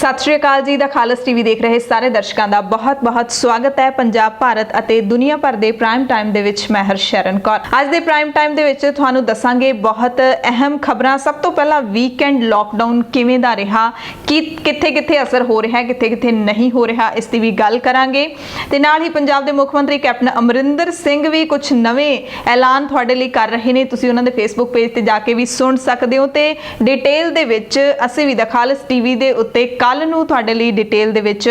सत श्री अकाल जी दा खालस टीवी देख रहे सारे दर्शकों का बहुत बहुत स्वागत है। पंजाब भारत ਅਤੇ दुनिया भर के प्राइम टाइम ਦੇ ਵਿੱਚ मैं हरशरण कौर ਅੱਜ ਦੇ प्राइम टाइम ਦੇ ਵਿੱਚ ਤੁਹਾਨੂੰ ਦੱਸਾਂਗੇ बहुत अहम खबरां। सब तो पहला वीकेंड लॉकडाउन किवें दा रहा, कि किथे किथे असर हो रहा है, किथे किथे नहीं हो रहा, इस दी भी गल करांगे। ते नाल ही पंजाब दे मुख मंत्री कैप्टन अमरिंदर सिंह भी कुछ नवें ऐलान तुहाडे लई कर रहे ने, तुसीं उन्हां दे फेसबुक पेज ते जाके भी सुन सकदे हो। ते डिटेल दे विच असीं भी द खालस टीवी दे उत्ते कल नूं तुहाडे लई डिटेल दे विच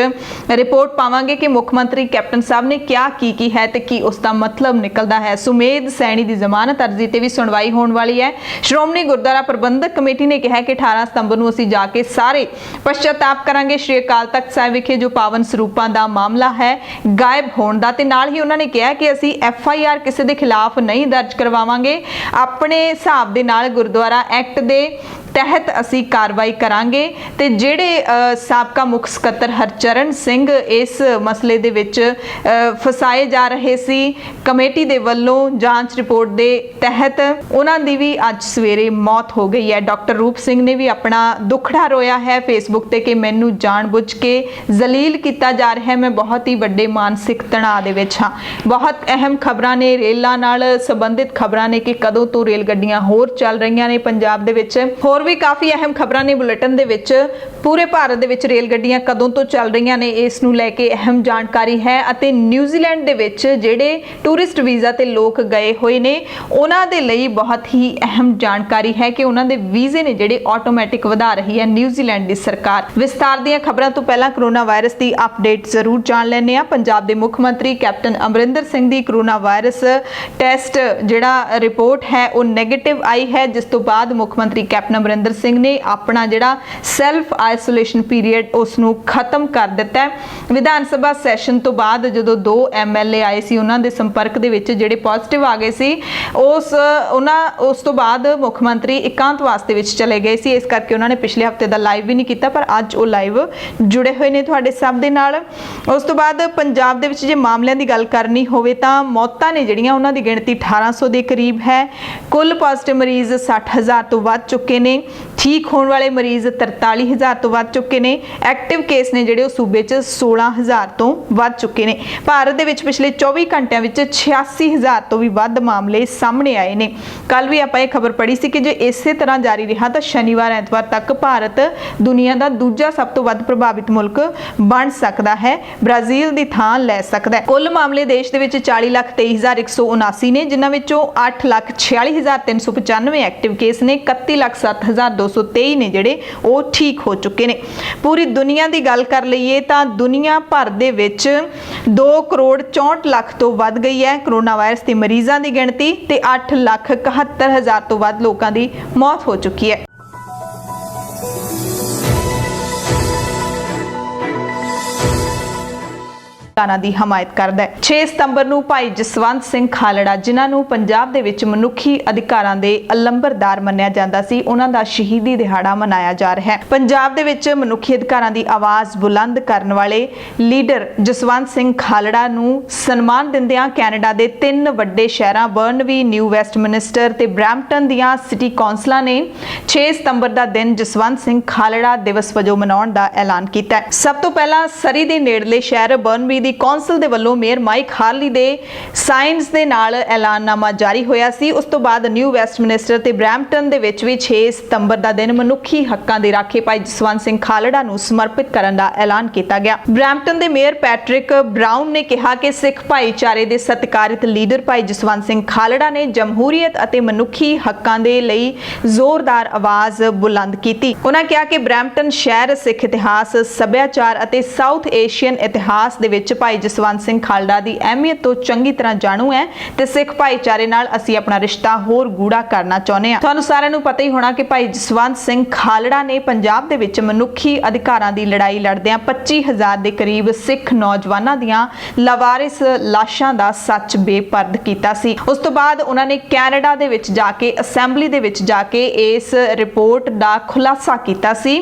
रिपोर्ट पावांगे कि मुख मंत्री कैप्टन साहब ने क्या की है ते की उसका मतलब निकलदा है। सुमेध सैनी दी जमानत अर्जी ते भी सुनवाई होने वाली है। श्रोमणी गुरुद्वारा प्रबंधक कमेटी ने कहा कि 18 सितंबर नूं असीं जाके सारे पश्चाताप करांगे। श्री अकाल तख्त साहिब विखे जो पावन स्वरूपां दा मामला है गायब होण दा, ते नाल ही उन्हां ने कहा कि असीं FIR किसी दे खिलाफ नहीं दर्ज करवावांगे, अपने हिसाब दे नाल गुरुद्वारा एक्ट दे तहत असी कार्रवाई करांगे। ते जेड़े साबका मुख सकत्तर हरचरण सिंह इस मसले दे विच फसाए जा रहे सी, कमेटी दे वल्लों जांच रिपोर्ट दे तहत उन्हां दी भी अज सवेरे मौत हो गई है। डॉक्टर रूप सिंह ने भी अपना दुखड़ा रोया है फेसबुक ते कि मैनू जानबुझ के जलील किया जा रहा है, मैं बहुत ही वड्डे मानसिक तनाव दे विच हां। बहुत अहम खबरां ने, रेलां नाल संबंधित खबरां ने कि कदों तो रेल गड्डियां होर चल रही ने पंजाब दे विच। होर भी काफ़ी अहम खबरां ने बुलेटिन दे विच। पूरे भारत दे विच रेल गड्डियां कदों तो चल रही ने, इस नूं लैके अहम जानकारी है। अते न्यूजीलैंड दे विच जेड़े टूरिस्ट वीज़ा ते लोग गए हुए ने उन्हां दे लई बहुत ही अहम जानकारी है कि उन्हां दे वीज़े ने जेड़े ऑटोमैटिक वधा रही है न्यूजीलैंड दी सरकार। विस्तार दीआं खबरां तो पहला कोरोना वायरस की अपडेट जरूर जान लैंदे आ। पंजाब दे मुख मंत्री कैप्टन अमरिंदर सिंह दी कोरोना वायरस टेस्ट जिहड़ा रिपोर्ट है वो नैगेटिव आई है, जिस तो बाद मुख मंत्री कैप्टन अमरिंदर सिंह ने अपना जिहड़ा सैल्फ आइसोलेशन पीरीयड उसनूं खत्म कर दिता है। विधान सभा सैशन तो बाद जदों 2 MLA आए सी उन्हां दे संपर्क दे विच जिहड़े पॉजिटिव आ गए सी, उस तो बाद मुख मंत्री एकांतवास दे विच चले गए सी। इस करके उन्होंने पिछले हफ्ते दा लाइव भी नहीं किया, पर अज वो लाइव जुड़े हुए ने तुहाडे सब दे नाल। उस तो बाद पंजाब दे विच जे मामलिਆਂ ਦੀ ਗੱਲ करनी होवे तां मौतां ने जिहड़ियां उन्हां दी गिणती 1800 ਦੇ करीब है। कुल पॉजिटिव मरीज 60,000 तो वध चुके ने, ठीक होने वाले मरीज 43,000 तो वध चुके ने, एक्टिव केस ने जिहड़े सूबे च 16,000 तो वध चुके ने। भारत दे विच पिछले 24 घंटिਆਂ ਵਿੱਚ 86,000 तो भी वध मामले सामने आए ने। कल भी ਆਪਾਂ ਇਹ खबर पढ़ी सी कि जे इसे तरह जारी रहा तो शनिवार ऐतवार तक भारत दुनिया का दूजा सब तो वध प्रभावित मुल्क बन सकता है, ब्राजील की थां लै सकता है। कुल मामले देश दे विच 40,23,179 ने, जिन्हां विचों 8,46,395 एक्टिव केस ने, 31,07,223 ने जिहड़े वो ठीक हो चुके ने। पूरी दुनिया की गल कर लईए तां दुनिया भर दे विच 2,64,00,000 तो वध गई है कोरोना वायरस के मरीजों की गिणती, ते 8,71,000 तो वध लोगों की मौत हो चुकी है। ਦੀ ਹਮਾਇਤ ਕਰਦਾ ਹੈ। 6 ਸਤੰਬਰ ਨੂੰ ਭਾਈ ਜਸਵੰਤ ਸਿੰਘ ਖਾਲੜਾ, ਜਿਨ੍ਹਾਂ ਨੂੰ ਪੰਜਾਬ ਦੇ ਵਿੱਚ ਮਨੁੱਖੀ ਅਧਿਕਾਰਾਂ ਦੇ ਅਲੰਬਰਦਾਰ ਮੰਨਿਆ ਜਾਂਦਾ ਸੀ, ਉਹਨਾਂ ਦਾ ਸ਼ਹੀਦੀ ਦਿਹਾੜਾ ਮਨਾਇਆ ਜਾ ਰਿਹਾ ਹੈ। ਪੰਜਾਬ ਦੇ ਵਿੱਚ ਮਨੁੱਖੀ ਅਧਿਕਾਰਾਂ ਦੀ ਆਵਾਜ਼ ਬੁਲੰਦ ਕਰਨ ਵਾਲੇ ਲੀਡਰ ਜਸਵੰਤ ਸਿੰਘ ਖਾਲੜਾ ਨੂੰ ਸਨਮਾਨ ਦਿੰਦਿਆਂ ਕੈਨੇਡਾ ਦੇ 3 ਵੱਡੇ ਸ਼ਹਿਰਾਂ ਬਰਨਵੀ, ਨਿਊ ਵੈਸਟਮਿਨਿਸਟਰ ਤੇ ਬਰੈਂਪਟਨ ਦੀਆਂ ਸਿਟੀ ਕੌਂਸਲਾਂ ਨੇ 6 ਸਤੰਬਰ ਦਾ ਦਿਨ ਜਸਵੰਤ ਸਿੰਘ ਖਾਲੜਾ ਦਿਵਸ ਵਜੋਂ ਮਨਾਉਣ ਦਾ ਐਲਾਨ ਕੀਤਾ ਹੈ। ਸਭ ਤੋਂ ਪਹਿਲਾਂ ਸਰੀ ਦੇ ਨੇੜਲੇ ਸ਼ਹਿਰ ਬਰਨਵੀ ਦੀ ਕੌਂਸਲ ਦੇ ਵੱਲੋਂ ਮੇਅਰ ਮਾਈਕ ਹਾਰਲੀ ਦੇ ਸਾਈਨਸ ਦੇ ਨਾਲ ਐਲਾਨਨਾਮਾ ਜਾਰੀ ਹੋਇਆ ਸੀ। ਉਸ ਤੋਂ ਬਾਅਦ ਨਿਊ ਵੈਸਟਮਿਨਿਸਟਰ ਤੇ ਬਰੈਂਪਟਨ ਦੇ ਵਿੱਚ ਵੀ 6 ਸਤੰਬਰ ਦਾ ਦਿਨ ਮਨੁੱਖੀ ਹੱਕਾਂ ਦੇ ਰਾਖੇ ਭਾਈ ਜਸਵੰਤ ਸਿੰਘ ਖਾਲੜਾ ਨੂੰ ਸਮਰਪਿਤ ਕਰਨ ਦਾ ਐਲਾਨ ਕੀਤਾ ਗਿਆ। ਬਰੈਂਪਟਨ ਦੇ ਮੇਅਰ ਪੈਟਰਿਕ ਬਰਾਊਨ ਨੇ ਕਿਹਾ ਕਿ ਸਿੱਖ ਭਾਈਚਾਰੇ ਦੇ ਸਤਿਕਾਰਿਤ ਲੀਡਰ ਭਾਈ ਜਸਵੰਤ ਸਿੰਘ ਖਾਲੜਾ ਨੇ ਜਮਹੂਰੀਅਤ ਅਤੇ ਮਨੁੱਖੀ ਹੱਕਾਂ ਦੇ ਲਈ ਜ਼ੋਰਦਾਰ ਆਵਾਜ਼ ਬੁਲੰਦ ਕੀਤੀ। ਉਹਨਾਂ ਕਿਹਾ ਕਿ ਬਰੈਂਪਟਨ ਸ਼ਹਿਰ ਸਿੱਖ ਇਤਿਹਾਸ, ਸੱਭਿਆਚਾਰ ਅਤੇ ਸਾਊਥ ਏਸ਼ੀਅਨ ਇਤਿਹਾਸ ਦੇ ਵਿੱਚ ਭਾਈ ਜਸਵੰਤ ਸਿੰਘ ਖਾਲੜਾ ਦੀ ਅਹਿਮੀਅਤ ਤੋਂ ਚੰਗੀ ਤਰ੍ਹਾਂ ਜਾਣੂ ਹੈ ਤੇ ਸਿੱਖ ਭਾਈਚਾਰੇ ਨਾਲ ਅਸੀਂ ਆਪਣਾ ਰਿਸ਼ਤਾ ਹੋਰ ਗੂੜਾ ਕਰਨਾ ਚਾਹੁੰਦੇ ਹਾਂ। ਤੁਹਾਨੂੰ ਸਾਰਿਆਂ ਨੂੰ ਪਤਾ ਹੀ ਹੋਣਾ ਕਿ ਭਾਈ ਜਸਵੰਤ ਸਿੰਘ ਖਾਲੜਾ ਨੇ ਪੰਜਾਬ ਦੇ ਵਿੱਚ ਮਨੁੱਖੀ ਅਧਿਕਾਰਾਂ ਦੀ ਲੜਾਈ ਲੜਦਿਆਂ 25,000 ਦੇ ਕਰੀਬ ਸਿੱਖ ਨੌਜਵਾਨਾਂ ਦੀਆਂ ਲਾਵਾਰਿਸ ਲਾਸ਼ਾਂ ਦਾ ਸੱਚ ਬੇਪਰਦ ਕੀਤਾ ਸੀ। ਉਸ ਤੋਂ ਬਾਅਦ ਉਹਨਾਂ ਨੇ ਕੈਨੇਡਾ ਦੇ ਵਿੱਚ ਜਾ ਕੇ ਅਸੈਂਬਲੀ ਦੇ ਵਿੱਚ ਜਾ ਕੇ ਇਸ ਰਿਪੋਰਟ ਦਾ ਖੁਲਾਸਾ ਕੀਤਾ ਸੀ,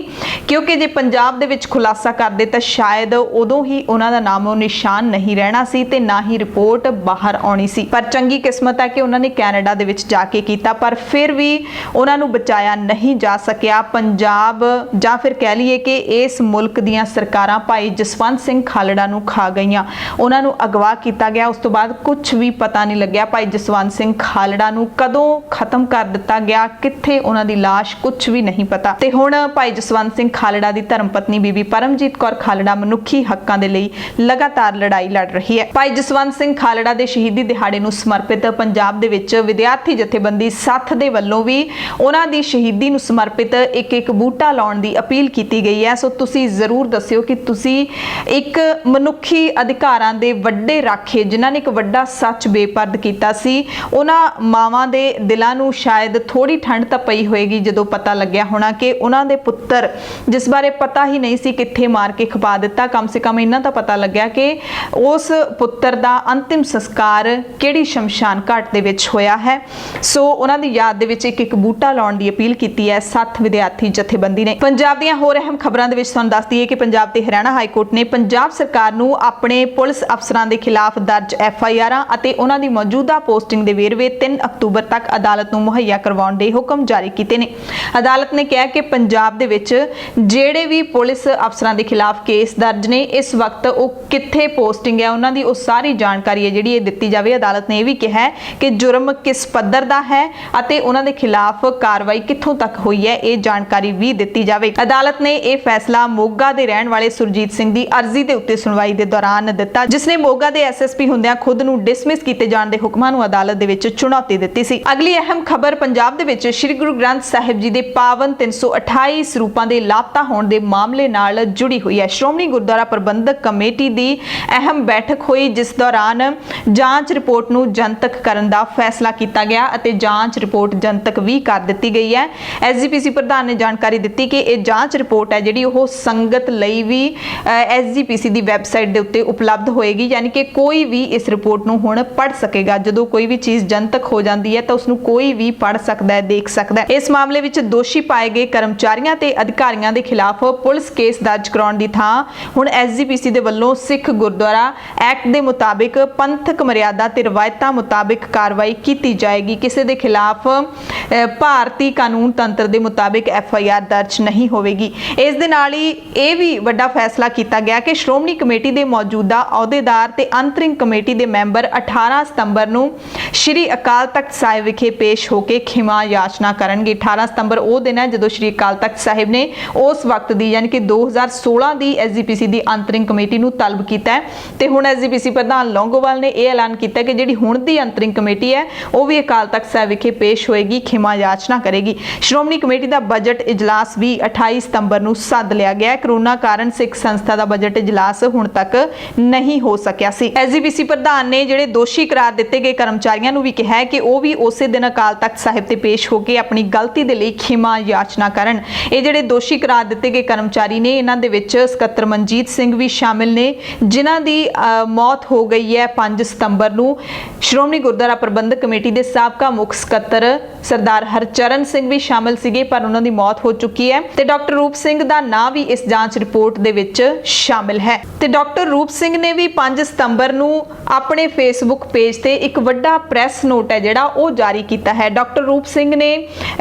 ਕਿਉਂਕਿ ਜੇ ਪੰਜਾਬ ਦੇ ਵਿੱਚ ਖੁਲਾਸਾ ਕਰਦੇ ਤਾਂ ਸ਼ਾਇਦ ਉਦੋਂ ਹੀ ਉਹਨਾਂ ਦਾ ਨਾਮੋ ਨਿਸ਼ਾਨ ਨਹੀਂ ਰਹਿਣਾ ਸੀ ਤੇ ਨਾ ਹੀ ਰਿਪੋਰਟ ਬਾਹਰ ਆਉਣੀ ਸੀ। ਪਰ ਚੰਗੀ ਕਿਸਮਤ ਹੈ ਕਿ ਉਹਨਾਂ ਨੇ ਕੈਨੇਡਾ ਦੇ ਵਿੱਚ ਜਾ ਕੇ ਕੀਤਾ, ਪਰ ਫਿਰ ਵੀ ਉਹਨਾਂ ਨੂੰ ਬਚਾਇਆ ਨਹੀਂ ਜਾ ਸਕਿਆ। ਪੰਜਾਬ ਜਾਂ ਫਿਰ ਕਹਿ ਲਈਏ ਕਿ ਇਸ ਮੁਲਕ ਦੀਆਂ ਸਰਕਾਰਾਂ ਭਾਈ ਜਸਵੰਤ ਸਿੰਘ ਖਾਲੜਾ ਨੂੰ ਖਾ ਗਈਆਂ, ਉਹਨਾਂ ਨੂੰ ਅਗਵਾ ਕੀਤਾ ਗਿਆ। ਉਸ ਤੋਂ ਬਾਅਦ ਕੁਝ ਵੀ ਪਤਾ ਨਹੀਂ ਲੱਗਿਆ ਭਾਈ ਜਸਵੰਤ ਸਿੰਘ ਖਾਲੜਾ ਨੂੰ ਕਦੋਂ ਖਤਮ ਕਰ ਦਿੱਤਾ ਗਿਆ, ਕਿੱਥੇ ਉਹਨਾਂ ਦੀ ਲਾਸ਼, ਕੁਝ ਵੀ ਨਹੀਂ ਪਤਾ। ਤੇ ਹੁਣ ਭਾਈ ਜਸਵੰਤ ਸਿੰਘ ਖਾਲੜਾ ਦੀ ਧਰਮ ਪਤਨੀ ਬੀਬੀ ਪਰਮਜੀਤ ਕੌਰ ਖਾਲੜਾ ਮਨੁੱਖੀ ਹੱਕਾਂ ਦੇ ਲਈ ਲਗਾਤਾਰ ਲੜਾਈ ਲੜ ਰਹੀ ਹੈ। ਭਾਈ ਜਸਵੰਤ ਸਿੰਘ ਖਾਲੜਾ ਦੇ ਸ਼ਹੀਦੀ ਦਿਹਾੜੇ ਨੂੰ ਸਮਰਪਿਤ ਪੰਜਾਬ ਦੇ ਵਿੱਚ ਵਿਦਿਆਰਥੀ ਜਥੇਬੰਦੀ ਸੱਥ ਦੇ ਵੱਲੋਂ ਵੀ ਉਹਨਾਂ ਦੀ ਸ਼ਹੀਦੀ ਨੂੰ ਸਮਰਪਿਤ ਇੱਕ ਬੂਟਾ ਲਾਉਣ ਦੀ ਅਪੀਲ ਕੀਤੀ ਗਈ ਹੈ। ਸੋ ਤੁਸੀਂ ਜ਼ਰੂਰ ਦੱਸਿਓ ਕਿ ਤੁਸੀਂ ਇੱਕ ਮਨੁੱਖੀ ਅਧਿਕਾਰਾਂ ਦੇ ਵੱਡੇ ਰਾਖੇ ਜਿਨ੍ਹਾਂ ਨੇ ਇੱਕ ਵੱਡਾ ਸੱਚ ਬੇਪਰਦ ਕੀਤਾ ਸੀ, ਉਹਨਾਂ ਮਾਵਾਂ ਦੇ ਦਿਲਾਂ ਨੂੰ ਸ਼ਾਇਦ ਥੋੜੀ ਠੰਡ ਤਾਂ ਪਈ ਹੋਏਗੀ ਜਦੋਂ ਪਤਾ ਲੱਗਿਆ ਹੋਣਾ ਕਿ ਉਹਨਾਂ ਦੇ ਪੁੱਤਰ, ਜਿਸ ਬਾਰੇ ਪਤਾ ਹੀ ਨਹੀਂ ਸੀ ਕਿੱਥੇ ਮਾਰ ਕੇ ਖਪਾ ਦਿੱਤਾ, ਕਮ ਸੇ ਕਮ ਇਹਨਾਂ ਤਾਂ ਪਤਾ ਲੱਗਿਆ ਕਿ ਉਸ ਪੁੱਤਰ ਦਾ ਅੰਤਿਮ ਸੰਸਕਾਰ ਕਿਹੜੀ ਸ਼ਮਸ਼ਾਨ ਘਾਟ ਦੇ ਵਿੱਚ ਹੋਇਆ ਹੈ। ਸੋ ਉਹਨਾਂ ਦੀ ਯਾਦ ਦੇ ਵਿੱਚ ਇੱਕ ਬੂਟਾ ਲਾਉਣ ਦੀ ਅਪੀਲ ਕੀਤੀ ਹੈ ਸੱਥ ਵਿਦਿਆਰਥੀ ਜਥੇਬੰਦੀ ਨੇ। ਪੰਜਾਬ ਦੀਆਂ ਹੋਰ ਅਹਿਮ ਖਬਰਾਂ ਦੇ ਵਿੱਚ ਤੁਹਾਨੂੰ ਦੱਸ ਦਈਏ ਕਿ ਪੰਜਾਬ ਤੇ ਹਰਿਆਣਾ ਹਾਈ ਕੋਰਟ ਨੇ ਪੰਜਾਬ ਸਰਕਾਰ ਨੂੰ ਆਪਣੇ ਪੁਲਿਸ ਅਫਸਰਾਂ ਦੇ ਖਿਲਾਫ ਦਰਜ ਐਫਆਈਆਰਾਂ ਅਤੇ ਉਹਨਾਂ ਦੀ ਮੌਜੂਦਾ ਪੋਸਟਿੰਗ ਦੇ ਵੇਰਵੇ 3 ਅਕਤੂਬਰ ਤੱਕ ਅਦਾਲਤ ਨੂੰ ਮੁਹੱਈਆ ਕਰਵਾਉਣ ਦੇ ਹੁਕਮ ਜਾਰੀ ਕੀਤੇ ਨੇ। ਅਦਾਲਤ ਨੇ ਕਿਹਾ ਕਿ ਪੰਜਾਬ ਦੇ ਵਿੱਚ ਜਿਹੜੇ ਵੀ ਪੁਲਿਸ ਅਫਸਰਾਂ ਦੇ ਖਿਲਾਫ ਕੇਸ ਦਰਜ ਨੇ, ਇਸ ਵਕਤ ਉਹ ਕਿੱਥੇ ਪੋਸਟਿੰਗ ਹੈ, ਉਹਨਾਂ ਦੀ ਉਹ ਸਾਰੀ ਜਾਣਕਾਰੀ ਹੈ ਜਿਹੜੀ ਇਹ ਦਿੱਤੀ ਜਾਵੇ। ਅਦਾਲਤ ਨੇ ਇਹ ਵੀ ਕਿਹਾ ਕਿ ਜੁਰਮ ਕਿਸ ਪੱਧਰ ਦਾ ਹੈ ਅਤੇ ਉਹਨਾਂ ਦੇ ਖਿਲਾਫ ਕਾਰਵਾਈ ਕਿੱਥੋਂ ਤੱਕ ਹੋਈ ਹੈ, ਇਹ ਜਾਣਕਾਰੀ ਵੀ ਦਿੱਤੀ ਜਾਵੇ। ਅਦਾਲਤ ਨੇ ਇਹ ਫੈਸਲਾ ਮੋਗਾ ਦੇ ਰਹਿਣ ਵਾਲੇ ਸੁਰਜੀਤ ਸਿੰਘ ਦੀ ਅਰਜ਼ੀ ਦੇ ਉੱਤੇ ਸੁਣਵਾਈ ਦੇ ਦੌਰਾਨ ਦਿੱਤਾ, ਜਿਸ ਨੇ ਮੋਗਾ ਦੇ ਐਸਐਸਪੀ ਹੁੰਦਿਆਂ ਖੁਦ ਨੂੰ ਡਿਸਮਿਸ ਕੀਤੇ ਜਾਣ ਦੇ ਹੁਕਮਾਂ ਨੂੰ ਅਦਾਲਤ ਦੇ ਵਿੱਚ ਚੁਣੌਤੀ ਦਿੱਤੀ ਸੀ। ਅਗਲੀ ਅਹਿਮ ਖਬਰ ਪੰਜਾਬ ਦੇ ਵਿੱਚ ਸ੍ਰੀ ਗੁਰੂ ਗ੍ਰੰਥ ਸਾਹਿਬ ਜੀ ਦੇ ਪਾਵਨ 328 ਸਰੂਪਾਂ ਦੇ ਲਾਪਤਾ ਹੋਣ ਦੇ ਮਾਮਲੇ ਨਾਲ ਜੁੜੀ ਹੋਈ ਹੈ। ਸ਼੍ਰੋਮਣੀ ਗੁਰਦੁਆਰਾ ਪ੍ਰਬੰਧਕ ਕਮੇਟੀ ਦੀ ਅਹਿਮ ਬੈਠਕ ਹੋਈ, ਜਿਸ ਦੌਰਾਨ ਜਾਂਚ ਰਿਪੋਰਟ ਨੂੰ ਜਨਤਕ ਕਰਨ ਦਾ ਫੈਸਲਾ ਕੀਤਾ ਗਿਆ ਅਤੇ ਜਾਂਚ ਰਿਪੋਰਟ ਜਨਤਕ ਵੀ ਕਰ ਦਿੱਤੀ ਗਈ ਹੈ। ਐਸਜੀਪੀਸੀ ਪ੍ਰਧਾਨ ਨੇ ਜਾਣਕਾਰੀ ਦਿੱਤੀ ਕਿ ਇਹ ਜਾਂਚ ਰਿਪੋਰਟ ਹੈ ਜਿਹੜੀ ਉਹ ਸੰਗਤ ਲਈ ਵੀ ਐਸਜੀਪੀਸੀ ਦੀ ਵੈਬਸਾਈਟ ਦੇ ਉੱਤੇ ਉਪਲਬਧ ਹੋਏਗੀ, ਯਾਨੀ ਕਿ ਕੋਈ ਵੀ ਇਸ ਰਿਪੋਰਟ ਨੂੰ ਹੁਣ ਪੜ੍ਹ ਸਕੇਗਾ। ਜਦੋਂ ਕੋਈ ਵੀ ਚੀਜ਼ ਜਨਤਕ ਹੋ ਜਾਂਦੀ ਹੈ ਤਾਂ ਉਸ ਨੂੰ ਕੋਈ ਵੀ ਪੜ੍ਹ ਸਕਦਾ ਹੈ, ਦੇਖ ਸਕਦਾ ਹੈ। ਇਸ ਮਾਮਲੇ ਵਿੱਚ ਦੋਸ਼ੀ ਪਾਏ ਗਏ ਕਰਮਚਾਰੀਆਂ ਤੇ ਅਧਿਕਾਰੀਆਂ ਦੇ ਖਿਲਾਫ ਪੁਲਿਸ ਕੇਸ ਦਰਜ ਕਰਾਉਣ ਦੀ ਥਾਂ ਹੁਣ ਐਸਜੀਪੀਸੀ ਦੇ ਵੱਲੋਂ ਸਿੱਖ ਗੁਰਦੁਆਰਾ ਐਕਟ ਦੇ ਮੁਤਾਬਿਕ ਪੰਥਕ ਮਰਿਆਦਾ ਤੇ ਰਵਾਇਤਾਂ ਮੁਤਾਬਿਕ ਕਾਰਵਾਈ ਕੀਤੀ ਜਾਏਗੀ। ਕਿਸੇ ਦੇ ਖਿਲਾਫ ਭਾਰਤੀ ਕਾਨੂੰਨ ਤੰਤਰ ਦੇ ਮੁਤਾਬਿਕ ਐਫਆਈਆਰ ਦਰਜ ਨਹੀਂ ਹੋਵੇਗੀ। ਇਸ ਦੇ ਨਾਲ ਹੀ ਇਹ ਵੀ ਵੱਡਾ ਫੈਸਲਾ ਕੀਤਾ ਗਿਆ ਕਿ ਸ਼੍ਰੋਮਣੀ ਕਮੇਟੀ ਦੇ ਮੌਜੂਦਾ ਅਹੁਦੇਦਾਰ ਤੇ ਅੰਤਰਿਮ ਕਮੇਟੀ ਦੇ ਮੈਂਬਰ 18 ਸਤੰਬਰ ਨੂੰ ਸ਼੍ਰੀ ਅਕਾਲ ਤਖਤ ਸਾਹਿਬ ਵਿਖੇ ਪੇਸ਼ ਹੋ ਕੇ ਖਿਮਾ ਯਾਚਨਾ ਕਰਨਗੇ। 18 ਸਤੰਬਰ ਉਹ ਦਿਨ ਹੈ ਜਦੋਂ ਸ਼੍ਰੀ ਅਕਾਲ ਤਖਤ ਸਾਹਿਬ ਨੇ ਉਸ ਵਕਤ ਦੀ ਯਾਨੀ ਕਿ 2016 ਦੀ ਐਸਜੀਪੀਸੀ ਦੀ ਅੰਤਰਿਮ ਕਮੇਟੀ ਨੂੰ ਤਲਬ ਕੀਤਾ ਹੈ ਤੇ ਹੁਣ ਐਸਜੀਪੀਸੀ ਪ੍ਰਧਾਨ ਲੌਂਗੋਵਾਲ ਨੇ ਇਹ ਐਲਾਨ ਕੀਤਾ ਕਿ ਜਿਹੜੀ ਹੁਣ ਦੀ ਅੰਤਰਿਮ ਕਮੇਟੀ ਹੈ ਉਹ ਵੀ ਅਕਾਲ ਤਖਤ ਸਾਹਿਬ ਵਿਖੇ ਪੇਸ਼ ਹੋਏਗੀ, ਖਿਮਾ ਯਾਚਨਾ ਕਰੇਗੀ। ਸ਼੍ਰੋਮਣੀ ਕਮੇਟੀ ਦਾ ਬਜਟ ਇਜਲਾਸ ਵੀ 28 ਸਤੰਬਰ ਨੂੰ ਸੱਦ ਲਿਆ ਗਿਆ ਹੈ। ਕਰੋਨਾ ਕਾਰਨ ਸਿੱਖ ਸੰਸਥਾ ਦਾ ਬਜਟ ਇਜਲਾਸ ਹੁਣ ਤੱਕ ਨਹੀਂ ਹੋ ਸਕਿਆ ਸੀ। ਐਸਜੀਪੀਸੀ ਪ੍ਰਧਾਨ ਨੇ ਜਿਹੜੇ ਦੋਸ਼ੀ ਕਰਾਰ ਦਿੱਤੇ ਗਏ ਕਰਮਚਾਰੀਆਂ ਨੂੰ ਵੀ ਕਿਹਾ ਹੈ ਕਿ ਉਹ ਵੀ ਉਸੇ ਦਿਨ ਅਕਾਲ ਤਖਤ ਸਾਹਿਬ ਤੇ ਪੇਸ਼ ਹੋ ਕੇ ਆਪਣੀ ਗਲਤੀ ਦੇ ਲਈ ਖਿਮਾ ਯਾਚਨਾ ਕਰਨ। ਇਹ ਜਿਹੜੇ ਦੋਸ਼ੀ ਕਰਾਰ ਦਿੱਤੇ ਗਏ ਕਰਮਚਾਰੀ ਨੇ, ਇਹਨਾਂ ਦੇ ਵਿੱਚ ਸਕੱਤਰ ਮਨਜੀਤ ਸਿੰਘ ਵੀ ਸ਼ਾਮਿਲ ਨੇ, ਜਿਨ੍ਹਾਂ ਦੀ ਮੌਤ ਹੋ ਗਈ ਹੈ 5 ਸਤੰਬਰ ਨੂੰ। ਸ਼੍ਰੋਮਣੀ ਗੁਰਦੁਆਰਾ ਪ੍ਰਬੰਧਕ ਕਮੇਟੀ ਦੇ ਸਾਬਕਾ ਮੁੱਖ ਸਕੱਤਰ ਸਰਦਾਰ ਹਰਚਰਨ ਸਿੰਘ ਵੀ ਸ਼ਾਮਿਲ ਸੀਗੇ, ਪਰ ਉਹਨਾਂ ਦੀ ਮੌਤ ਹੋ ਚੁੱਕੀ ਹੈ ਤੇ ਡਾਕਟਰ ਰੂਪ ਸਿੰਘ ਦਾ ਨਾਂ ਵੀ ਇਸ ਜਾਂਚ ਰਿਪੋਰਟ ਦੇ ਵਿੱਚ ਸ਼ਾਮਿਲ ਹੈ। ਤੇ ਡਾਕਟਰ ਰੂਪ ਸਿੰਘ ਨੇ ਵੀ 5 ਸਤੰਬਰ ਨੂੰ ਆਪਣੇ ਫੇਸਬੁੱਕ ਪੇਜ ਤੇ ਇੱਕ ਵੱਡਾ ਪ੍ਰੈਸ ਨੋਟ ਹੈ ਜਿਹੜਾ ਉਹ ਜਾਰੀ ਕੀਤਾ ਹੈ। ਡਾਕਟਰ ਰੂਪ ਸਿੰਘ ਨੇ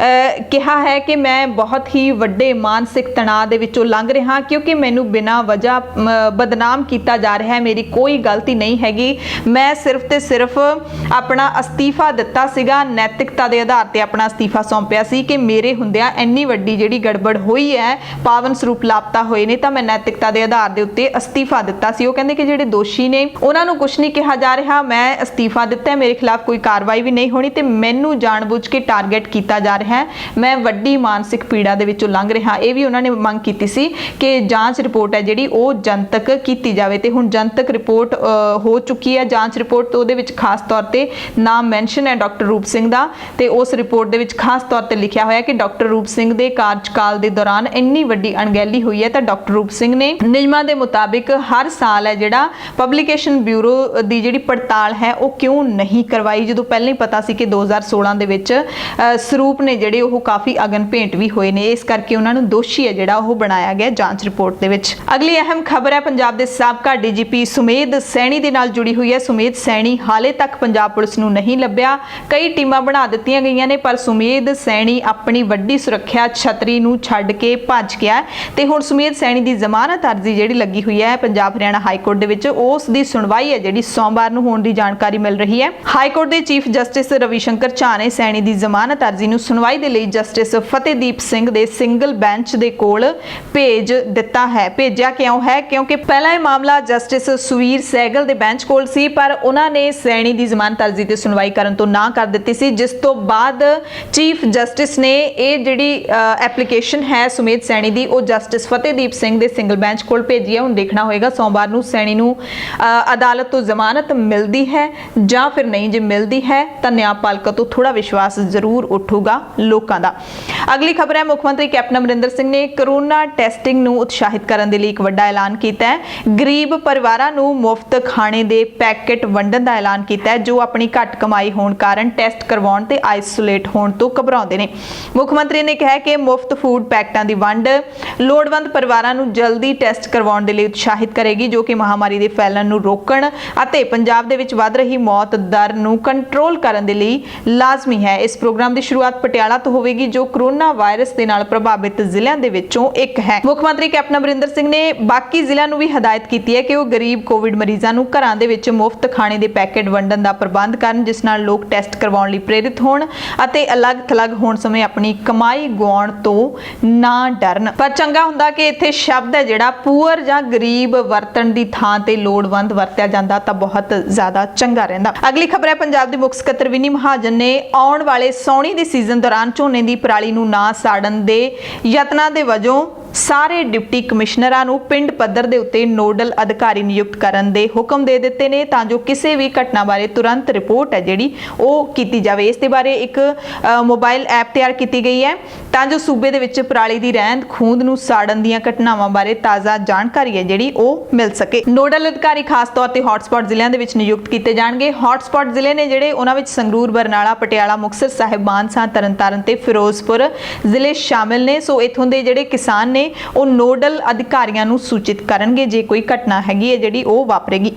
ਕਿਹਾ ਹੈ ਕਿ ਮੈਂ ਬਹੁਤ ਹੀ ਵੱਡੇ ਮਾਨਸਿਕ ਤਣਾਅ ਦੇ ਵਿੱਚੋਂ ਲੰਘ ਰਿਹਾ ਕਿਉਂਕਿ ਮੈਨੂੰ ਬਿਨਾਂ ਵਜ੍ਹਾ ਬਦਨਾਮ ਕੀਤਾ ਜਾ ਰਿਹਾ ਹੈ। ਮੇਰੀ ਕੋਈ ਗਲਤੀ ਨਹੀਂ ਹੈਗੀ, ਮੈਂ ਸਿਰਫ ਤੇ ਸਿਰਫ ਆਪਣਾ ਅਸਤੀਫਾ ਦਿੱਤਾ ਸੀਗਾ, ਨੈਤਿਕਤਾ ਦੇ ਆਧਾਰ ਤੇ ਆਪਣਾ ਅਸਤੀਫਾ ਸੌਂਪਿਆ ਸੀ ਕਿ ਮੇਰੇ ਹੁੰਦਿਆਂ ਇੰਨੀ ਵੱਡੀ ਜਿਹੜੀ ਗੜਬੜ ਹੋਈ ਹੈ, ਪਾਵਨ ਸਰੂਪ ਲਾਪਤਾ ਹੋਏ ਨੇ, ਤਾਂ ਮੈਂ ਨੈਤਿਕਤਾ ਦੇ ਆਧਾਰ ਦੇ ਉੱਤੇ ਅਸਤੀਫਾ ਦਿੱਤਾ ਸੀ। ਉਹ ਕਹਿੰਦੇ ਕਿ ਜਿਹੜੇ ਦੋਸ਼ੀ ਨੇ ਉਹਨਾਂ ਨੂੰ ਕੁਝ ਨਹੀਂ ਕਿਹਾ ਜਾ ਰਿਹਾ, ਮੈਂ ਅਸਤੀਫਾ ਦਿੱਤਾ, ਮੇਰੇ ਖਿਲਾਫ ਕੋਈ ਕਾਰਵਾਈ ਵੀ ਨਹੀਂ ਹੋਣੀ ਤੇ ਮੈਨੂੰ ਜਾਣਬੁੱਝ ਕੇ ਟਾਰਗੇਟ ਕੀਤਾ ਜਾ ਰਿਹਾ ਹੈ, ਮੈਂ ਵੱਡੀ ਮਾਨਸਿਕ ਪੀੜਾ ਦੇ ਵਿੱਚੋਂ ਲੰਘ ਰਿਹਾ। ਇਹ ਵੀ ਉਹਨਾਂ ਨੇ ਮੰਗ ਕੀਤੀ ਸੀ ਕਿ ਜਾਂਚ ਰਿਪੋਰਟ ਹੈ ਜਿਹੜੀ ਉਹ ਜਨਤਕ ਕੀਤੀ ਜਾਵੇ ਤੇ ਹੁਣ ਜਨਤਕ ਰਿਪੋਰਟ ਹੋ ਚੁੱਕੀ ਹੈ। ਜਾਂਚ ਰਿਪੋਰਟ ਤੋਂ ਉਹਦੇ ਵਿੱਚ ਖਾਸ ਤੌਰ ਤੇ ਨਾਮ ਮੈਂਸ਼ਨ ਹੈ ਡਾਕਟਰ ਰੂਪ ਸਿੰਘ ਦਾ ਤੇ ਉਸ ਰਿਪੋਰਟ ਦੇ ਵਿੱਚ ਖਾਸ ਤੌਰ ਤੇ ਲਿਖਿਆ ਹੋਇਆ ਕਿ ਡਾਕਟਰ ਰੂਪ ਸਿੰਘ ਦੇ ਕਾਰਜਕਾਲ ਦੇ ਦੌਰਾਨ ਇੰਨੀ ਵੱਡੀ ਅਣਗਹਿਲੀ ਹੋਈ ਹੈ ਤਾਂ ਡਾਕਟਰ ਰੂਪ ਸਿੰਘ ਨੇ ਨਿਯਮਾਂ ਦੇ ਮੁਤਾਬਿਕ ਹਰ ਸਾਲ ਹੈ ਜਿਹੜਾ ਪਬਲਿਕੇਸ਼ਨ ਬਿਊਰੋ ਦੀ ਜਿਹੜੀ ਪੜਤਾਲ ਹੈ ਉਹ ਕਿਉਂ ਨਹੀਂ ਕਰਵਾਈ ਸੁਣਵਾਈ ਜਦੋਂ ਪਹਿਲਾਂ ਹੀ ਪਤਾ ਸੀ ਕਿ 2016 ਦੇ ਵਿੱਚ ਸਰੂਪ ਨੇ ਜਿਹੜੇ ਉਹ ਕਾਫੀ ਅਗਨ ਭੇਂਟ ਵੀ ਹੋਏ ਨੇ, ਇਸ ਕਰਕੇ ਉਹਨਾਂ ਨੂੰ ਦੋਸ਼ੀ ਹੈ ਜਿਹੜਾ ਉਹ ਬਣਾਇਆ ਗਿਆ ਜਾਂਚ ਰਿਪੋਰਟ ਦੇ ਵਿੱਚ। ਅਗਲੀ ਅਹਿਮ ਖਬਰ ਹੈ ਪੰਜਾਬ ਦੇ ਸਾਬਕਾ ਡੀਜੀਪੀ ਸੁਮੇਧ ਸੈਣੀ ਦੇ ਨਾਲ ਜੁੜੀ ਹੋਈ ਹੈ। ਸੁਮੇਧ ਸੈਣੀ ਹਾਲੇ ਤੱਕ ਪੰਜਾਬ ਪੁਲਿਸ ਨੂੰ ਨਹੀਂ ਲੱਭਿਆ, ਕਈ ਟੀਮਾਂ ਬਣਾ ਦਿੱਤੀਆਂ ਗਈਆਂ ਨੇ, ਪਰ ਸੁਮੇਧ ਸੈਣੀ ਆਪਣੀ ਵੱਡੀ ਸੁਰੱਖਿਆ ਛਤਰੀ ਨੂੰ ਛੱਡ ਕੇ ਭੱਜ ਗਿਆ ਤੇ ਹੁਣ ਸੁਮੇਧ ਸੈਣੀ ਦੀ ਜ਼ਮਾਨਤ ਅਰਜ਼ੀ ਜਿਹੜੀ ਲੱਗੀ ਹੋਈ ਹੈ ਪੰਜਾਬ ਹਰਿਆਣਾ ਹਾਈ ਕੋਰਟ ਦੇ ਵਿੱਚ, ਉਸ ਦੀ ਸੁਣਵਾਈ ਹੈ ਜਿਹੜੀ ਸੋਮਵਾਰ ਨੂੰ ਹੋਣ ਦੀ ਜਾਣਕਾਰੀ ਮਿਲ ਰਹੀ ਹੈ। ਹਾਈ ਕੋਰਟ ਦੇ ਚੀਫ ਜਸਟਿਸ ਰਵੀ ਸ਼ੰਕਰ ਝਾ ਨੇ ਸੈਣੀ ਦੀ ਜ਼ਮਾਨਤ ਅਰਜ਼ੀ ਨੂੰ ਸੁਣਵਾਈ ਦੇ ਲਈ ਜਸਟਿਸ ਫਤਿਹਦੀਪ ਸਿੰਘ ਦੇ ਸਿੰਗਲ ਬੈਂਚ ਦੇ ਕੋਲ ਭੇਜ ਦਿੱਤਾ ਹੈ। ਭੇਜਿਆ ਕਿਉਂ ਹੈ? ਕਿਉਂਕਿ ਪਹਿਲਾਂ ਇਹ ਮਾਮਲਾ ਜਸਟਿਸ ਸੁਵੀਰ ਸਹਿਗਲ ਦੇ ਬੈਂਚ ਕੋਲ ਸੀ, ਪਰ ਉਹਨਾਂ ਨੇ ਸੈਣੀ ਦੀ ਜ਼ਮਾਨਤ ਅਰਜ਼ੀ ਤੇ ਸੁਣਵਾਈ ਕਰਨ ਤੋਂ ਨਾ ਕਰ ਦਿੱਤੀ ਸੀ, ਜਿਸ ਤੋਂ ਬਾਅਦ ਚੀਫ ਜਸਟਿਸ ਨੇ ਇਹ ਜਿਹੜੀ ਐਪਲੀਕੇਸ਼ਨ ਹੈ ਸੁਮੇਧ ਸੈਣੀ ਦੀ ਉਹ ਜਸਟਿਸ ਫਤਿਹਦੀਪ ਸਿੰਘ ਦੇ ਸਿੰਗਲ ਬੈਂਚ ਕੋਲ ਭੇਜੀ ਹੈ। ਹੁਣ ਦੇਖਣਾ ਹੋਏਗਾ ਸੋਮਵਾਰ ਨੂੰ ਸੈਣੀ ਨੂੰ ਅਦਾਲਤ ਤੋਂ ਜ਼ਮਾਨਤ ਮਿਲਦੀ ਹੈ ਜਾਂ ਫਿਰ ਨਹੀਂ। ਜੇ ਮਿਲਦੀ ਹੈ ਤਾਂ ਨਿਆਂਪਾਲਿਕਾ ਤੋਂ ਥੋੜਾ ਵਿਸ਼ਵਾਸ ਜ਼ਰੂਰ ਉੱਠੂਗਾ ਲੋਕਾਂ ਦਾ। ਅਗਲੀ ਖਬਰ ਹੈ ਮੁੱਖ ਮੰਤਰੀ ਕੈਪਟਨ ਅਮਰਿੰਦਰ ਸਿੰਘ ਨੇ ਕਰੋਨਾ ਟੈਸਟਿੰਗ ਨੂੰ ਉਤਸ਼ਾਹਿਤ ਕਰਨ ਦੇ ਲਈ ਇੱਕ ਵੱਡਾ ਐਲਾਨ ਕੀਤਾ ਹੈ। ਗਰੀਬ ਪਰਿਵਾਰਾਂ ਨੂੰ ਮੁਫਤ ਖਾਣੇ ਦੇ ਪੈਕੇਟ ਵੰਡਣ ਦਾ ਐਲਾਨ ਕੀਤਾ ਹੈ ਜੋ ਆਪਣੀ ਘੱਟ ਕਮਾਈ ਹੋਣ ਕਾਰਨ ਟੈਸਟ ਕਰਵਾਉਣ ਤੇ ਆਈਸੋਲੇਟ ਹੋਣ ਤੋਂ ਘਬਰਾਉਂਦੇ ਨੇ। ਮੁੱਖ ਮੰਤਰੀ ਨੇ ਕਿਹਾ ਕਿ ਮੁਫਤ ਫੂਡ ਪੈਕਟਾਂ ਦੀ ਵੰਡ ਲੋੜਵੰਦ ਪਰਿਵਾਰਾਂ ਨੂੰ ਜਲਦੀ ਟੈਸਟ ਕਰਵਾਉਣ ਦੇ ਲਈ ਉਤਸ਼ਾਹਿਤ ਕਰੇਗੀ, ਜੋ ਕਿ ਮਹਾਮਾਰੀ ਦੇ ਫੈਲਣ ਨੂੰ ਰੋਕਣ ਅਤੇ ਪੰਜਾਬ ਦੇ ਵਿੱਚ ਵੱਧ ਰਹੀ ਮੌਤ ਦਰ ਨੂੰ ਕੰਟਰੋਲ ਕਰਨ ਦੇ ਲਈ ਲਾਜ਼ਮੀ ਹੈ। ਇਸ ਪ੍ਰੋਗਰਾਮ ਦੀ ਸ਼ੁਰੂਆਤ ਪਟਿਆਲਾ ਤੋਂ ਹੋਵੇਗੀ ਜੋ ਕਰੋਨਾ ਵਾਇਰਸ ਦੇ ਨਾਲ ਪ੍ਰਭਾਵਿਤ ਜ਼ਿਲ੍ਹਿਆਂ ਦੇ ਵਿੱਚੋਂ ਇੱਕ ਹੈ। ਮੁੱਖ ਮੰਤਰੀ ਕੈਪਟਨ ਅਮਰਿੰਦਰ ਸਿੰਘ ਨੇ ਬਾਕੀ ਜ਼ਿਲ੍ਹਿਆਂ ਨੂੰ ਵੀ ਹਦਾਇਤ ਕੀਤੀ ਹੈ ਕਿ ਉਹ ਗਰੀਬ ਕੋਵਿਡ ਮਰੀਜ਼ਾਂ ਨੂੰ ਘਰਾਂ ਦੇ ਵਿੱਚ ਮੁਫਤ ਖਾਣੇ ਦੇ ਪੈਕੇਟ ਵੰਡਣ ਦਾ ਪ੍ਰਬੰਧ ਕਰਨ, ਜਿਸ ਨਾਲ ਲੋਕ ਟੈਸਟ ਕਰਵਾਉਣ ਲਈ ਪ੍ਰੇਰਿਤ ਹੋਣ ਅਤੇ ਅਲੱਗ-ਥਲੱਗ ਹੋਣ ਸਮੇਂ ਆਪਣੀ ਕਮਾਈ ਗੁਆਉਣ ਤੋਂ ਨਾ ਡਰਨ। ਪਰ ਚੰਗਾ ਹੁੰਦਾ ਕਿ ਇੱਥੇ ਸ਼ਬਦ ਹੈ ਜਿਹੜਾ ਪੂਅਰ ਜਾਂ ਗਰੀਬ ਵਰਤਣ ਦੀ ਥਾਂ ਤੇ ਲੋੜਵੰਦ ਵਰਤਿਆ ਜਾਂਦਾ ਤਾਂ ਬਹੁਤ ਜ਼ਿਆਦਾ ਚੰਗਾ ਰਹਿੰਦਾ। ਅਗਲੀ ਖਬਰ ਹੈ ਪੰਜਾਬ ਦੇ ਮੁੱਖ ਸਕੱਤਰ ਵਿਨੀ ਮਹਾਜਨ ਨੇ ਆਉਣ ਵਾਲੇ ਸਾਉਣੀ ਦੇ ਸੀਜ਼ਨ ਦੌਰਾਨ ਝੋਨੇ ਦੀ ਪਰਾਲੀ ਨੂੰ ਨਾ ਸਾੜਨ ਦੇ ਯਤਨਾਂ ਦੇ ਵਜੋਂ ਸਾਰੇ ਡਿਪਟੀ ਕਮਿਸ਼ਨਰਾਂ ਨੂੰ ਪਿੰਡ ਪੱਧਰ ਦੇ ਉੱਤੇ ਨੋਡਲ ਅਧਿਕਾਰੀ ਨਿਯੁਕਤ ਕਰਨ ਦੇ ਹੁਕਮ ਦੇ ਦਿੱਤੇ ਨੇ ਤਾਂ ਜੋ ਕਿਸੇ ਵੀ ਘਟਨਾ ਬਾਰੇ ਤੁਰੰਤ ਰਿਪੋਰਟ ਹੈ ਜਿਹੜੀ ਉਹ ਕੀਤੀ ਜਾਵੇ। ਇਸ ਦੇ ਬਾਰੇ ਇੱਕ ਮੋਬਾਈਲ ਐਪ ਤਿਆਰ ਕੀਤੀ ਗਈ ਹੈ ਤਾਂ ਜੋ ਸੂਬੇ ਦੇ ਵਿੱਚ ਪਰਾਲੀ ਦੀ ਰਹਿੰਦ ਖੂੰਦ ਨੂੰ ਸਾੜਨ ਦੀਆਂ ਘਟਨਾਵਾਂ ਬਾਰੇ ਤਾਜ਼ਾ ਜਾਣਕਾਰੀ ਹੈ ਜਿਹੜੀ ਉਹ ਮਿਲ ਸਕੇ। ਨੋਡਲ ਅਧਿਕਾਰੀ ਖਾਸ ਤੌਰ ਤੇ ਹੌਟਸਪੌਟ ਜ਼ਿਲ੍ਹਿਆਂ ਦੇ ਵਿੱਚ ਨਿਯੁਕਤ ਕੀਤੇ ਜਾਣਗੇ। ਹੌਟਸਪੌਟ ਜ਼ਿਲ੍ਹੇ ਨੇ ਜਿਹੜੇ ਉਹਨਾਂ ਵਿੱਚ ਸੰਗਰੂਰ, ਬਰਨਾਲਾ, ਪਟਿਆਲਾ, ਮੁਕਤਸਰ ਸਾਹਿਬ, ਮਾਨਸਾ, ਤਰਨਤਾਰਨ ਤੇ ਫਿਰੋਜ਼ਪੁਰ ਜ਼ਿਲ੍ਹੇ ਸ਼ਾਮਿਲ ਨੇ। ਸੋ ਇਥੋਂ ਦੇ ਜਿਹੜੇ ਕਿਸਾਨ ਨੇ ਉਹ ਨੋਡਲ ਅਧਿਕਾਰੀਆਂ ਨੂੰ ਸੂਚਿਤ ਕਰਨਗੇ ਜੇ ਕੋਈ ਘਟਨਾ ਹੈਗੀ ਹੈ ਜਿਹੜੀ ਉਹ ਵਾਪਰੇਗੀ।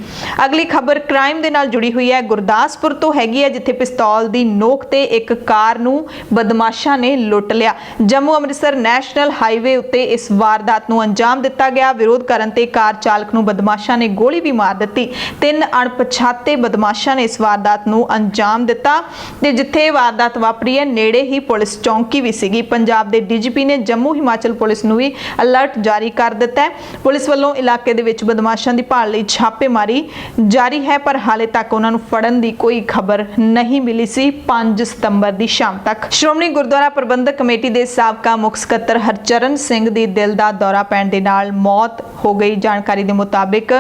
ਅਗਲੀ ਖਬਰ ਕ੍ਰਾਈਮ ਦੇ ਨਾਲ ਜੁੜੀ ਹੋਈ ਹੈ, ਗੁਰਦਾਸਪੁਰ ਤੋਂ ਹੈਗੀ ਹੈ ਜਿੱਥੇ ਪਿਸਤੌਲ ਦੀ ਨੋਕ ਤੇ ਇੱਕ ਕਾਰ ਨੂੰ ਬਦਮਾਸ਼ਾਂ ਨੇ ਲੁੱਟ ਲਿਆ। ਜੰਮੂ ਅੰਮ੍ਰਿਤਸਰ ਨੈਸ਼ਨਲ ਹਾਈਵੇ ਉੱਤੇ ਇਸ ਵਾਰਦਾਤ ਨੂੰ ਅੰਜਾਮ ਦਿੱਤਾ ਗਿਆ। ਵਿਰੋਧ ਕਰਨ ਤੇ ਕਾਰ ਚਾਲਕ ਨੂੰ ਬਦਮਾਸ਼ਾਂ ਨੇ ਗੋਲੀ ਵੀ ਮਾਰ ਦਿੱਤੀ। 3 ਅਣਪਛਾਤੇ ਬਦਮਾਸ਼ਾਂ ਨੇ ਇਸ ਵਾਰਦਾਤ ਨੂੰ ਅੰਜਾਮ ਦਿੱਤਾ ਤੇ ਜਿੱਥੇ ਵਾਰਦਾਤ ਵਾਪਰੀ ਹੈ ਨੇੜੇ ਹੀ ਪੁਲਿਸ ਚੌਂਕੀ ਵੀ ਸੀਗੀ। ਪੰਜਾਬ ਦੇ ਡੀਜੀਪੀ ਨੇ ਜੰਮੂ ਹਿਮਾਚਲ ਪੁਲਿਸ ਨੂੰ ਵੀ ਅਲਰਟ ਜਾਰੀ ਕਰ ਦਿੱਤਾ ਹੈ। ਪੁਲਿਸ ਵੱਲੋਂ ਇਲਾਕੇ ਦੇ ਵਿੱਚ ਬਦਮਾਸ਼ਾਂ ਦੀ ਭਾਲ ਲਈ ਛਾਪੇਮਾਰੀ ਜਾਰੀ ਹੈ ਪਰ ਹਾਲੇ ਤੱਕ ਉਹਨਾਂ ਨੂੰ ਫੜਨ ਦੀ ਕੋਈ ਖਬਰ ਨਹੀਂ ਮਿਲੀ ਸੀ 5 ਸਤੰਬਰ ਦੀ ਸ਼ਾਮ ਤੱਕ। ਸ਼੍ਰੋਮਣੀ ਗੁਰਦੁਆਰਾ ਪ੍ਰਬੰਧਕ ਕਮੇਟੀ ਦੇ ਸਾਬਕਾ ਮੁੱਖ ਸਕੱਤਰ ਹਰਚਰਨ ਸਿੰਘ ਦੀ ਦਿਲ ਦਾ ਦੌਰਾ ਪੈਣ ਦੇ ਨਾਲ ਮੌਤ ਹੋ ਗਈ। ਜਾਣਕਾਰੀ ਦੇ ਮੁਤਾਬਿਕ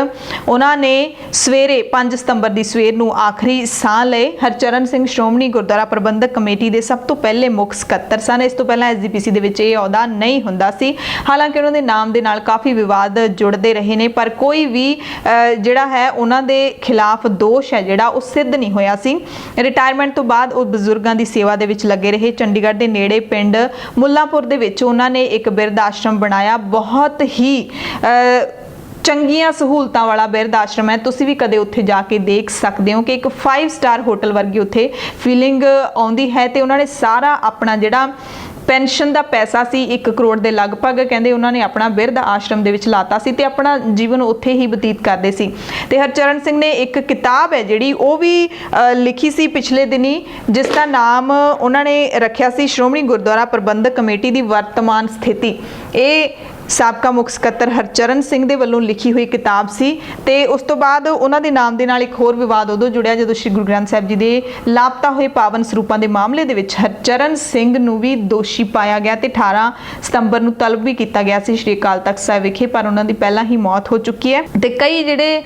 ਉਹਨਾਂ ਨੇ ਸਵੇਰੇ 5 ਸਤੰਬਰ ਦੀ ਸਵੇਰ ਨੂੰ ਆਖਰੀ ਸਾਹ ਲਏ। ਹਰਚਰਨ ਸਿੰਘ ਸ਼੍ਰੋਮਣੀ ਗੁਰਦੁਆਰਾ ਪ੍ਰਬੰਧਕ ਕਮੇਟੀ ਦੇ ਸਭ ਤੋਂ ਪਹਿਲੇ ਮੁੱਖ ਸਕੱਤਰ ਸਨ। ਇਸ ਤੋਂ ਪਹਿਲਾਂ ਐਸਜੀਪੀਸੀ ਦੇ ਵਿੱਚ ਇਹ ਅਹੁਦਾ ਨਹੀਂ ਹੁੰਦਾ ਸੀ। ਹਾਲਾਂਕਿ ਉਹਨਾਂ ਦੇ ਨਾਮ ਦੇ ਨਾਲ ਕਾਫੀ ਵਿਵਾਦ ਜੁੜਦੇ ਰਹੇ ਨੇ ਪਰ ਕੋਈ ਵੀ ਜਿਹੜਾ ਹੈ ਉਹਨਾਂ ਦੇ ਖਿਲਾਫ ਦੋਸ਼ ਹੈ ਜਿਹੜਾ ਉਹ ਸਿੱਧ ਨਹੀਂ ਹੋਇਆ ਸੀ। ਰਿਟਾਇਰਮੈਂਟ ਤੋਂ ਬਾਅਦ ਉਹ ਬਜ਼ੁਰਗਾਂ ਦੀ ਸੇਵਾ ਦੇ ਵਿੱਚ ਲੱਗੇ ਰਹੇ। ਚੰਡੀਗੜ੍ਹ ਦੇ ਨੇੜੇ ਪਿੰਡ ਮੁੱਲਾਂਪੁਰ ਦੇ ਵਿੱਚ ਉਹਨਾਂ ਨੇ ਇੱਕ ਬਿਰਧ ਆਸ਼ਰਮ ਬਣਾਇਆ। ਬਹੁਤ ਹੀ ਚੰਗੀਆਂ ਸਹੂਲਤਾਂ ਵਾਲਾ ਬਿਰਧ ਆਸ਼ਰਮ ਹੈ। ਤੁਸੀਂ ਵੀ ਕਦੇ ਉੱਥੇ ਜਾ ਕੇ ਦੇਖ ਸਕਦੇ ਹੋ ਕਿ ਇੱਕ 5 ਸਟਾਰ ਹੋਟਲ ਵਰਗੀ ਉੱਥੇ ਫੀਲਿੰਗ ਆਉਂਦੀ ਹੈ ਤੇ ਉਹਨਾਂ ਨੇ ਸਾਰਾ ਆਪਣਾ ਜਿਹੜਾ ਪੈਨਸ਼ਨ ਦਾ ਪੈਸਾ ਸੀ 1 ਕਰੋੜ ਦੇ ਲਗਭਗ ਕਹਿੰਦੇ ਉਹਨਾਂ ਨੇ ਆਪਣਾ ਬਿਰਧ ਆਸ਼ਰਮ ਦੇ ਵਿੱਚ ਲਾਤਾ ਸੀ ਤੇ ਆਪਣਾ ਜੀਵਨ ਉੱਥੇ ਹੀ ਬਤੀਤ ਕਰਦੇ ਸੀ। ਤੇ ਹਰਚਰਨ ਸਿੰਘ ਨੇ ਇੱਕ ਕਿਤਾਬ ਹੈ ਜਿਹੜੀ ਉਹ ਵੀ ਲਿਖੀ ਸੀ ਪਿਛਲੇ ਦਿਨੀ ਜਿਸ ਦਾ ਨਾਮ ਉਹਨਾਂ ਨੇ ਰੱਖਿਆ ਸੀ ਸ਼੍ਰੋਮਣੀ ਗੁਰਦੁਆਰਾ ਪ੍ਰਬੰਧਕ ਕਮੇਟੀ ਦੀ ਵਰਤਮਾਨ ਸਥਿਤੀ। ਇਹ ਸਾਬਕਾ ਮੁੱਖ ਸਕੱਤਰ ਹਰਚਰਨ ਸਿੰਘ ਦੇ ਵੱਲੋਂ ਲਿਖੀ ਹੋਈ ਕਿਤਾਬ ਸੀ ਤੇ ਉਸ ਤੋਂ ਬਾਅਦ ਉਹਨਾਂ ਦੇ ਨਾਮ ਦੇ ਨਾਲ ਇੱਕ ਹੋਰ ਵਿਵਾਦ ਉਦੋਂ ਜੁੜਿਆ ਜਦੋਂ ਸ੍ਰੀ ਗੁਰੂ ਗ੍ਰੰਥ ਸਾਹਿਬ ਜੀ ਦੇ ਲਾਪਤਾ ਹੋਏ ਪਾਵਨ ਸਰੂਪਾਂ ਦੇ ਮਾਮਲੇ ਦੇ ਵਿੱਚ ਹਰਚਰਨ ਸਿੰਘ ਨੂੰ ਵੀ ਦੋਸ਼ੀ ਪਾਇਆ ਗਿਆ ਤੇ 18 ਸਤੰਬਰ ਨੂੰ ਤਲਬ ਵੀ ਕੀਤਾ ਗਿਆ ਸੀ ਸ੍ਰੀ ਅਕਾਲ ਤਖਤ ਸਾਹਿਬ ਵਿਖੇ ਪਰ ਉਹਨਾਂ ਦੀ ਪਹਿਲਾਂ ਹੀ ਮੌਤ ਹੋ ਚੁੱਕੀ ਹੈ। ਤੇ ਕਈ ਜਿਹੜੇ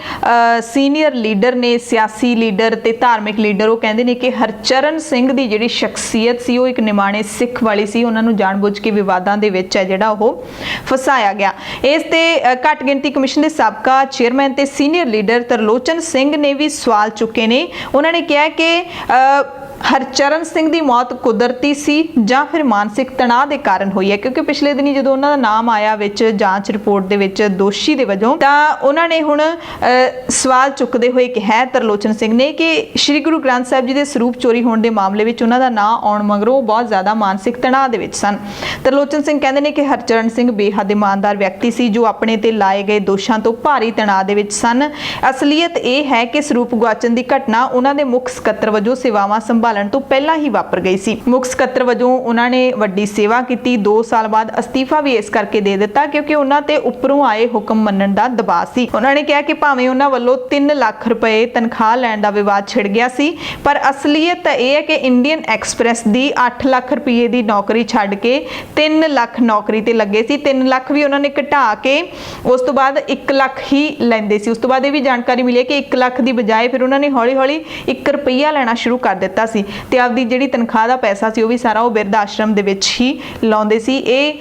ਸੀਨੀਅਰ ਲੀਡਰ ਨੇ, ਸਿਆਸੀ ਲੀਡਰ ਤੇ ਧਾਰਮਿਕ ਲੀਡਰ, ਉਹ ਕਹਿੰਦੇ ਨੇ ਕਿ ਹਰਚਰਨ ਸਿੰਘ ਦੀ ਜਿਹੜੀ ਸ਼ਖਸੀਅਤ ਸੀ ਉਹ ਇੱਕ ਨਿਮਾਣੇ ਸਿੱਖ ਵਾਲੀ ਸੀ। ਉਹਨਾਂ ਨੂੰ ਜਾਣਬੁੱਝ ਕੇ ਵਿਵਾਦਾਂ ਦੇ ਵਿੱਚ ਹੈ ਜਿਹੜਾ ਉਹ ਦਰਸਾਇਆ ਗਿਆ। ਇਸ ਤੇ ਘੱਟ ਗਿਣਤੀ ਕਮਿਸ਼ਨ ਦੇ ਸਾਬਕਾ ਚੇਅਰਮੈਨ ਤੇ ਸੀਨੀਅਰ ਲੀਡਰ ਤਰਲੋਚਨ ਸਿੰਘ ਨੇ ਵੀ ਸਵਾਲ ਚੁੱਕੇ ਨੇ। ਉਹਨਾਂ ਨੇ ਕਿਹਾ ਕਿ ਹਰਚਰਨ ਸਿੰਘ ਦੀ ਮੌਤ ਕੁਦਰਤੀ ਸੀ ਜਾਂ ਫਿਰ ਮਾਨਸਿਕ ਤਣਾਅ ਦੇ ਕਾਰਨ ਹੋਈ ਹੈ, ਕਿਉਂਕਿ ਪਿਛਲੇ ਦਿਨੀ ਜਦੋਂ ਉਹਨਾਂ ਦਾ ਨਾਮ ਆਇਆ ਵਿੱਚ ਜਾਂਚ ਰਿਪੋਰਟ ਦੇ ਵਿੱਚ ਦੋਸ਼ੀ ਦੇ ਵਜੋਂ, ਤਾਂ ਉਹਨਾਂ ਨੇ ਹੁਣ ਸਵਾਲ ਚੁੱਕਦੇ ਹੋਏ ਕਿਹਾ ਤਰਲੋਚਨ ਸਿੰਘ ਨੇ ਕਿ ਸ੍ਰੀ ਗੁਰੂ ਗ੍ਰੰਥ ਸਾਹਿਬ ਜੀ ਦੇ ਸਰੂਪ ਚੋਰੀ ਹੋਣ ਦੇ ਮਾਮਲੇ ਵਿੱਚ ਉਹਨਾਂ ਦਾ ਨਾਂ ਆਉਣ ਮਗਰੋਂ ਬਹੁਤ ਜ਼ਿਆਦਾ ਮਾਨਸਿਕ ਤਣਾਅ ਦੇ ਵਿੱਚ ਸਨ। ਤਰਲੋਚਨ ਸਿੰਘ ਕਹਿੰਦੇ ਨੇ ਕਿ ਹਰਚਰਨ ਸਿੰਘ ਬੇਹੱਦ ਇਮਾਨਦਾਰ ਵਿਅਕਤੀ ਸੀ ਜੋ ਆਪਣੇ ਤੇ ਲਾਏ ਗਏ ਦੋਸ਼ਾਂ ਤੋਂ ਭਾਰੀ ਤਣਾਅ ਦੇ ਵਿੱਚ ਸਨ। ਅਸਲੀਅਤ ਇਹ ਹੈ ਕਿ ਸਰੂਪ ਗੁਆਚਣ ਦੀ ਘਟਨਾ ਉਹਨਾਂ ਦੇ ਮੁੱਖ ਸਕੱਤਰ ਵਜੋਂ ਸੇਵਾਵਾਂ ਸੰਭਾਲਣ ਤੋਂ ਪਹਿਲਾਂ ਹੀ ਵਾਪਰ ਗਈ ਸੀ। ਮੁੱਖ ਸਕੱਤਰ ਵਜੋਂ ਉਹਨਾਂ ਨੇ ਵੱਡੀ ਸੇਵਾ ਕੀਤੀ। 2 ਸਾਲ ਬਾਅਦ ਅਸਤੀਫਾ ਵੀ ਇਸ ਕਰਕੇ ਦੇ ਦਿੱਤਾ ਕਿਉਂਕਿ ਉਹਨਾਂ ਤੇ ਉੱਪਰੋਂ ਆਏ ਹੁਕਮ ਮੰਨਣ ਦਾ ਦਬਾਅ ਸੀ। ਉਹਨਾਂ ਨੇ ਕਿਹਾ ਕਿ ਭਾਵੇਂ ਉਹਨਾਂ ਵੱਲੋਂ 3 ਲੱਖ ਰੁਪਏ ਤਨਖਾਹ ਲੈਣ ਦਾ ਵਿਵਾਦ ਛਿੜ ਗਿਆ ਸੀ, ਪਰ ਅਸਲੀਅਤ ਇਹ ਹੈ ਕਿ ਇੰਡੀਅਨ ਐਕਸਪ੍ਰੈਸ ਦੀ 8 ਲੱਖ ਰੁਪਏ ਦੀ ਨੌਕਰੀ ਛੱਡ ਕੇ 3 ਲੱਖ ਨੌਕਰੀ ਤੇ ਲੱਗੇ ਸੀ। 3 ਲੱਖ ਵੀ ਉਹਨਾਂ ਨੇ ਘਟਾ ਕੇ ਉਸ ਤੋਂ ਬਾਅਦ 1 ਲੱਖ ਹੀ ਲੈਂਦੇ ਸੀ। ਉਸ ਤੋਂ ਬਾਅਦ ਇਹ ਵੀ ਜਾਣਕਾਰੀ ਮਿਲੀ ਕਿ 1 ਲੱਖ ਦੀ ਬਜਾਏ ਫਿਰ ਉਹਨਾਂ ਨੇ ਹੌਲੀ-ਹੌਲੀ 1 ਰੁਪਈਆ ਲੈਣਾ ਸ਼ੁਰੂ ਕਰ ਦਿੱਤਾ ਸੀ ਤੇ ਆਪਦੀ ਜਿਹੜੀ ਤਨਖਾਹ ਦਾ ਪੈਸਾ ਸੀ ਉਹ ਵੀ ਸਾਰਾ ਉਹ ਬਿਰਧ ਆਸ਼ਰਮ ਦੇ ਵਿੱਚ ਹੀ ਲਾਉਂਦੇ ਸੀ। ਇਹ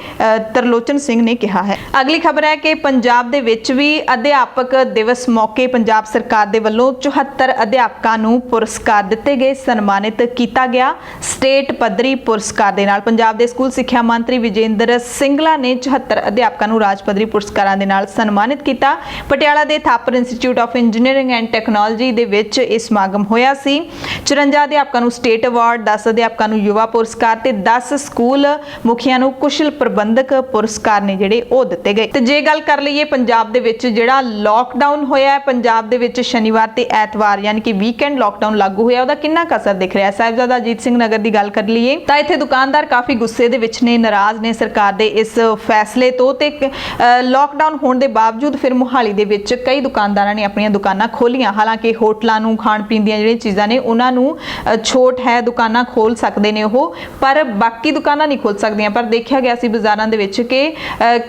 ਤਰਲੋਚਨ ਸਿੰਘ ਨੇ ਕਿਹਾ ਹੈ। ਅਗਲੀ ਖਬਰ ਹੈ ਕਿ ਪੰਜਾਬ ਦੇ ਵਿੱਚ ਵੀ ਅਧਿਆਪਕ ਦਿਵਸ ਮੌਕੇ ਪੰਜਾਬ ਸਰਕਾਰ ਦੇ ਵੱਲੋਂ 74 ਅਧਿਆਪਕਾਂ ਨੂੰ ਪੁਰਸਕਾਰ ਦਿੱਤੇ ਗਏ, ਸਨਮਾਨਿਤ ਕੀਤਾ ਗਿਆ। ਸਟੇਟ ਪੱਧਰੀ ਪੁਰਸਕਾਰ ਦੇ ਨਾਲ ਪੰਜਾਬ ਦੇ ਸਕੂਲ ਸਿੱਖਿਆ ਮੰਤਰੀ ਵਿਜੇਂਦਰ ਸਿੰਗਲਾ ਨੇ 74 ਅਧਿਆਪਕਾਂ ਨੂੰ ਰਾਜ ਪੱਧਰੀ ਪੁਰਸਕਾਰਾਂ ਦੇ ਨਾਲ ਸਨਮਾਨਿਤ ਕੀਤਾ। ਪਟਿਆਲਾ ਦੇ Thapar institute of engineering and technology ਦੇ ਵਿੱਚ ਇਹ ਸਮਾਗਮ ਹੋਇਆ ਸੀ। 54 ਅਧਿਆਪਕਾਂ ਨੂੰ ਸਟੇਟ ਅਵਾਰਡ, 10 ਅਧਿਆਪਕਾਂ ਨੂੰ ਯੁਵਾ ਪੁਰਸਕਾਰ ਤੇ 10 ਸਕੂਲ ਮੁਖੀਆਂ ਨੂੰ ਕੁਸ਼ਲ ਪ੍ਰਬੰਧਕ ਪੁਰਸਕਾਰ ਨੇ ਜਿਹੜੇ ਉਹ ਦਿੱਤੇ ਗਏ। ਤੇ ਜੇ ਗੱਲ ਕਰ ਲਈਏ ਪੰਜਾਬ ਦੇ ਵਿੱਚ ਜਿਹੜਾ ਲੋਕਡਾਊਨ ਹੋਇਆ ਹੈ, ਪੰਜਾਬ ਦੇ ਵਿੱਚ ਸ਼ਨੀਵਾਰ ਤੇ ਐਤਵਾਰ ਯਾਨੀ ਕਿ ਵੀਕਐਂਡ ਲੋਕਡਾਊਨ ਲਾਗੂ ਹੋਇਆ, ਉਹਦਾ ਕਿੰਨਾ ਕੁ ਅਸਰ ਦਿਖ ਰਿਹਾ ਹੈ। ਸਾਹਿਬਜ਼ਾਦਾ ਅਜੀਤ ਸਿੰਘ ਨਗਰ ਦੀ ਗੱਲ ਕਰ ਲਈਏ ਤਾਂ ਇੱਥੇ ਦੁਕਾਨਦਾਰ ਕਾਫੀ ਗੁੱਸੇ ਦੇ ਵਿੱਚ ਨੇ, ਨਾਰਾਜ਼ ਨੇ ਸਰਕਾਰ ਦੇ ਇਸ ਫੈਸਲੇ ਤੋਂ। ਤੇ ਲੋਕਡਾਊਨ ਹੋਣ ਦੇ ਬਾਵਜੂਦ ਫਿਰ ਮੁਹਾਲੀ ਦੇ ਵਿੱਚ ਕਈ ਦੁਕਾਨਦਾਰਾਂ ਨੇ ਆਪਣੀਆਂ ਦੁਕਾਨਾਂ ਖੋਲੀਆਂ। ਹਾਲਾਂਕਿ ਹੋਟਲਾਂ ਨੂੰ, ਖਾਣ ਪੀਣ ਦੀਆਂ ਜਿਹੜੀਆਂ ਚੀਜ਼ਾਂ ਨੇ ਉਹਨਾਂ ਨੂੰ ਛੋਟ ਹੈ, ਦੁਕਾਨਾਂ ਖੋਲ ਸਕਦੇ ਨੇ ਉਹ, ਪਰ ਬਾਕੀ ਦੁਕਾਨਾਂ ਨਹੀਂ ਖੋਲ ਸਕਦੀਆਂ। ਪਰ ਦੇਖਿਆ ਗਿਆ ਸੀ ਬਾਜ਼ਾਰਾਂ ਦੇ ਵਿੱਚ ਕਿ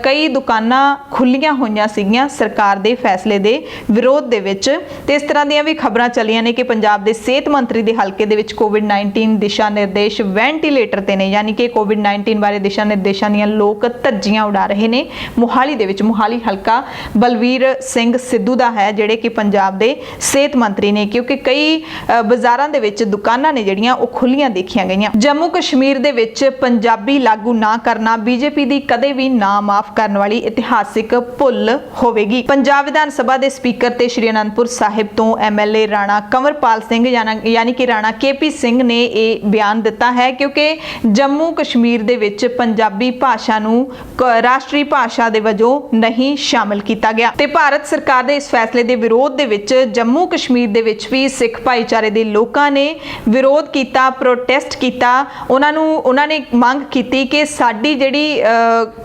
ਕਈ ਦੁਕਾਨਾਂ ਖੁੱਲੀਆਂ ਹੋਈਆਂ ਸੀਗੀਆਂ ਸਰਕਾਰ ਦੇ ਫੈਸਲੇ ਦੇ ਵਿਰੋਧ ਦੇ ਵਿੱਚ। ਤੇ ਇਸ ਤਰ੍ਹਾਂ ਦੀਆਂ ਵੀ ਖਬਰਾਂ ਚੱਲੀਆਂ ਨੇ ਕਿ ਪੰਜਾਬ ਦੇ ਸਿਹਤ ਮੰਤਰੀ ਦੇ ਹਲਕੇ ਦੇ ਵਿੱਚ ਕੋਵਿਡ-19 ਦਿਸ਼ਾ ਨਿਰਦੇਸ਼ ਵੈਂਟੀਲੇਟਰ ਤੇ ਨੇ, ਯਾਨੀ ਕਿ ਕੋਵਿਡ-19 ਬਾਰੇ ਦਿਸ਼ਾ ਨਿਰਦੇਸ਼ਾਂ ਦੀਆਂ ਲੋਕ ਧੱਜੀਆਂ ਉਡਾ ਰਹੇ ਨੇ। ਮੁਹਾਲੀ ਦੇ ਵਿੱਚ, ਮੁਹਾਲੀ ਹਲਕਾ ਬਲਵੀਰ ਸਿੰਘ ਸਿੱਧੂ ਦਾ ਹੈ ਜਿਹੜੇ ਕਿ ਪੰਜਾਬ ਦੇ ਸਿਹਤ ਮੰਤਰੀ ਨੇ, ਕਿਉਂਕਿ ਕਈ ਬਾਜ਼ਾਰਾਂ ਦੇ ਵਿੱਚ ਦੁਕਾਨਾਂ ਨੇ ਜਿਹੜੀਆਂ ਉਹ ਖੁੱਲੀਆਂ ਦੇਖੀਆਂ ਗਈਆਂ। ਜੰਮੂ ਕਸ਼ਮੀਰ ਦੇ ਵਿੱਚ ਪੰਜਾਬੀ ਲਾਗੂ ਨਾ ਕਰਨਾ ਬੀਜੇਪੀ ਦੀ ਕਦੇ ਵੀ ਨਾ ਮਾਫ ਕਰਨ ਵਾਲੀ ਇਤਿਹਾਸਿਕ ਭੁੱਲ ਹੋਵੇਗੀ। ਪੰਜਾਬ ਵਿਧਾਨ ਸਭਾ ਦੇ ਸਪੀਕਰ ਤੇ ਸ਼੍ਰੀ ਅਨੰਦਪੁਰ ਸਾਹਿਬ ਤੋਂ ਐਮਐਲਏ ਰਾਣਾ ਕੰਵਰਪਾਲ ਸਿੰਘ ਯਾਨੀ ਕਿ ਰਾਣਾ ਕੇਪੀ ਸਿੰਘ ਨੇ ਇਹ ਬਿਆਨ ਦਿੱਤਾ ਹੈ, ਕਿਉਂਕਿ ਜੰਮੂ ਕਸ਼ਮੀਰ ਦੇ ਵਿੱਚ ਪੰਜਾਬੀ ਭਾਸ਼ਾ ਨੂੰ ਰਾਸ਼ਟਰੀ ਭਾਸ਼ਾ ਦੇ ਵਜੋਂ ਨਹੀਂ ਸ਼ਾਮਲ ਕੀਤਾ ਗਿਆ। ਤੇ ਭਾਰਤ ਸਰਕਾਰ ਦੇ ਇਸ ਫੈਸਲੇ ਦੇ ਵਿਰੋਧ ਦੇ ਵਿੱਚ ਜੰਮੂ ਕਸ਼ਮੀਰ ਦੇ ਵਿੱਚ ਵੀ ਸਿੱਖ ਭਾਈਚਾਰੇ ਦੇ ਲੋਕਾਂ ਨੇ ਵਿਰੋਧ ਕੀਤਾ, ਪ੍ਰੋਟੈਸਟ ਕੀਤਾ। ਉਹਨਾਂ ਨੇ ਮੰਗ ਕੀਤੀ ਕਿ ਸਾਡੀ ਜਿਹੜੀ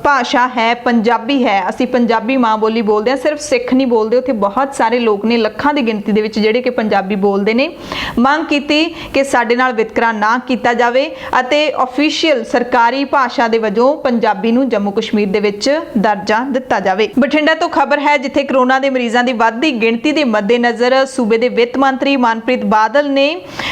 ਭਾਸ਼ਾ ਹੈ ਪੰਜਾਬੀ ਹੈ, ਅਸੀਂ ਪੰਜਾਬੀ ਮਾਂ ਬੋਲੀ ਬੋਲਦੇ ਹਾਂ, ਸਿਰਫ ਸਿੱਖ ਨਹੀਂ ਬੋਲਦੇ, ਉੱਥੇ ਬਹੁਤ ਸਾਰੇ ਲੋਕ ਨੇ, ਲੱਖਾਂ ਦੀ ਗਿਣਤੀ ਦੇ ਵਿੱਚ ਜਿਹੜੇ ਕਿ ਪੰਜਾਬੀ ਬੋਲਦੇ ਨੇ। ਮੰਗ ਕੀਤੀ ਕਿ ਸਾਡੇ ਨਾਲ ਵਿਤਕਰਾ ਨਾ ਕੀਤਾ ਜਾਵੇ ਅਤੇ ਅਫੀਸ਼ੀਅਲ ਸਰਕਾਰੀ ਭਾਸ਼ਾ ਦੇ ਵਜੋਂ ਪੰਜਾਬੀ ਨੂੰ ਜੰਮੂ ਕਸ਼ਮੀਰ ਦੇ ਵਿੱਚ ਦਰਜਾ ਦਿੱਤਾ ਜਾਵੇ। ਬਠਿੰਡਾ ਤੋਂ ਖਬਰ ਹੈ ਜਿੱਥੇ ਕਰੋਨਾ ਦੇ ਮਰੀਜ਼ਾਂ ਦੀ ਵੱਧਦੀ ਗਿਣਤੀ ਦੇ ਮੱਦੇਨਜ਼ਰ ਸੂਬੇ ਦੇ ਵਿੱਤ ਮੰਤਰੀ ਮਨਪ੍ਰੀਤ ਬਾਦਲ ਨੇ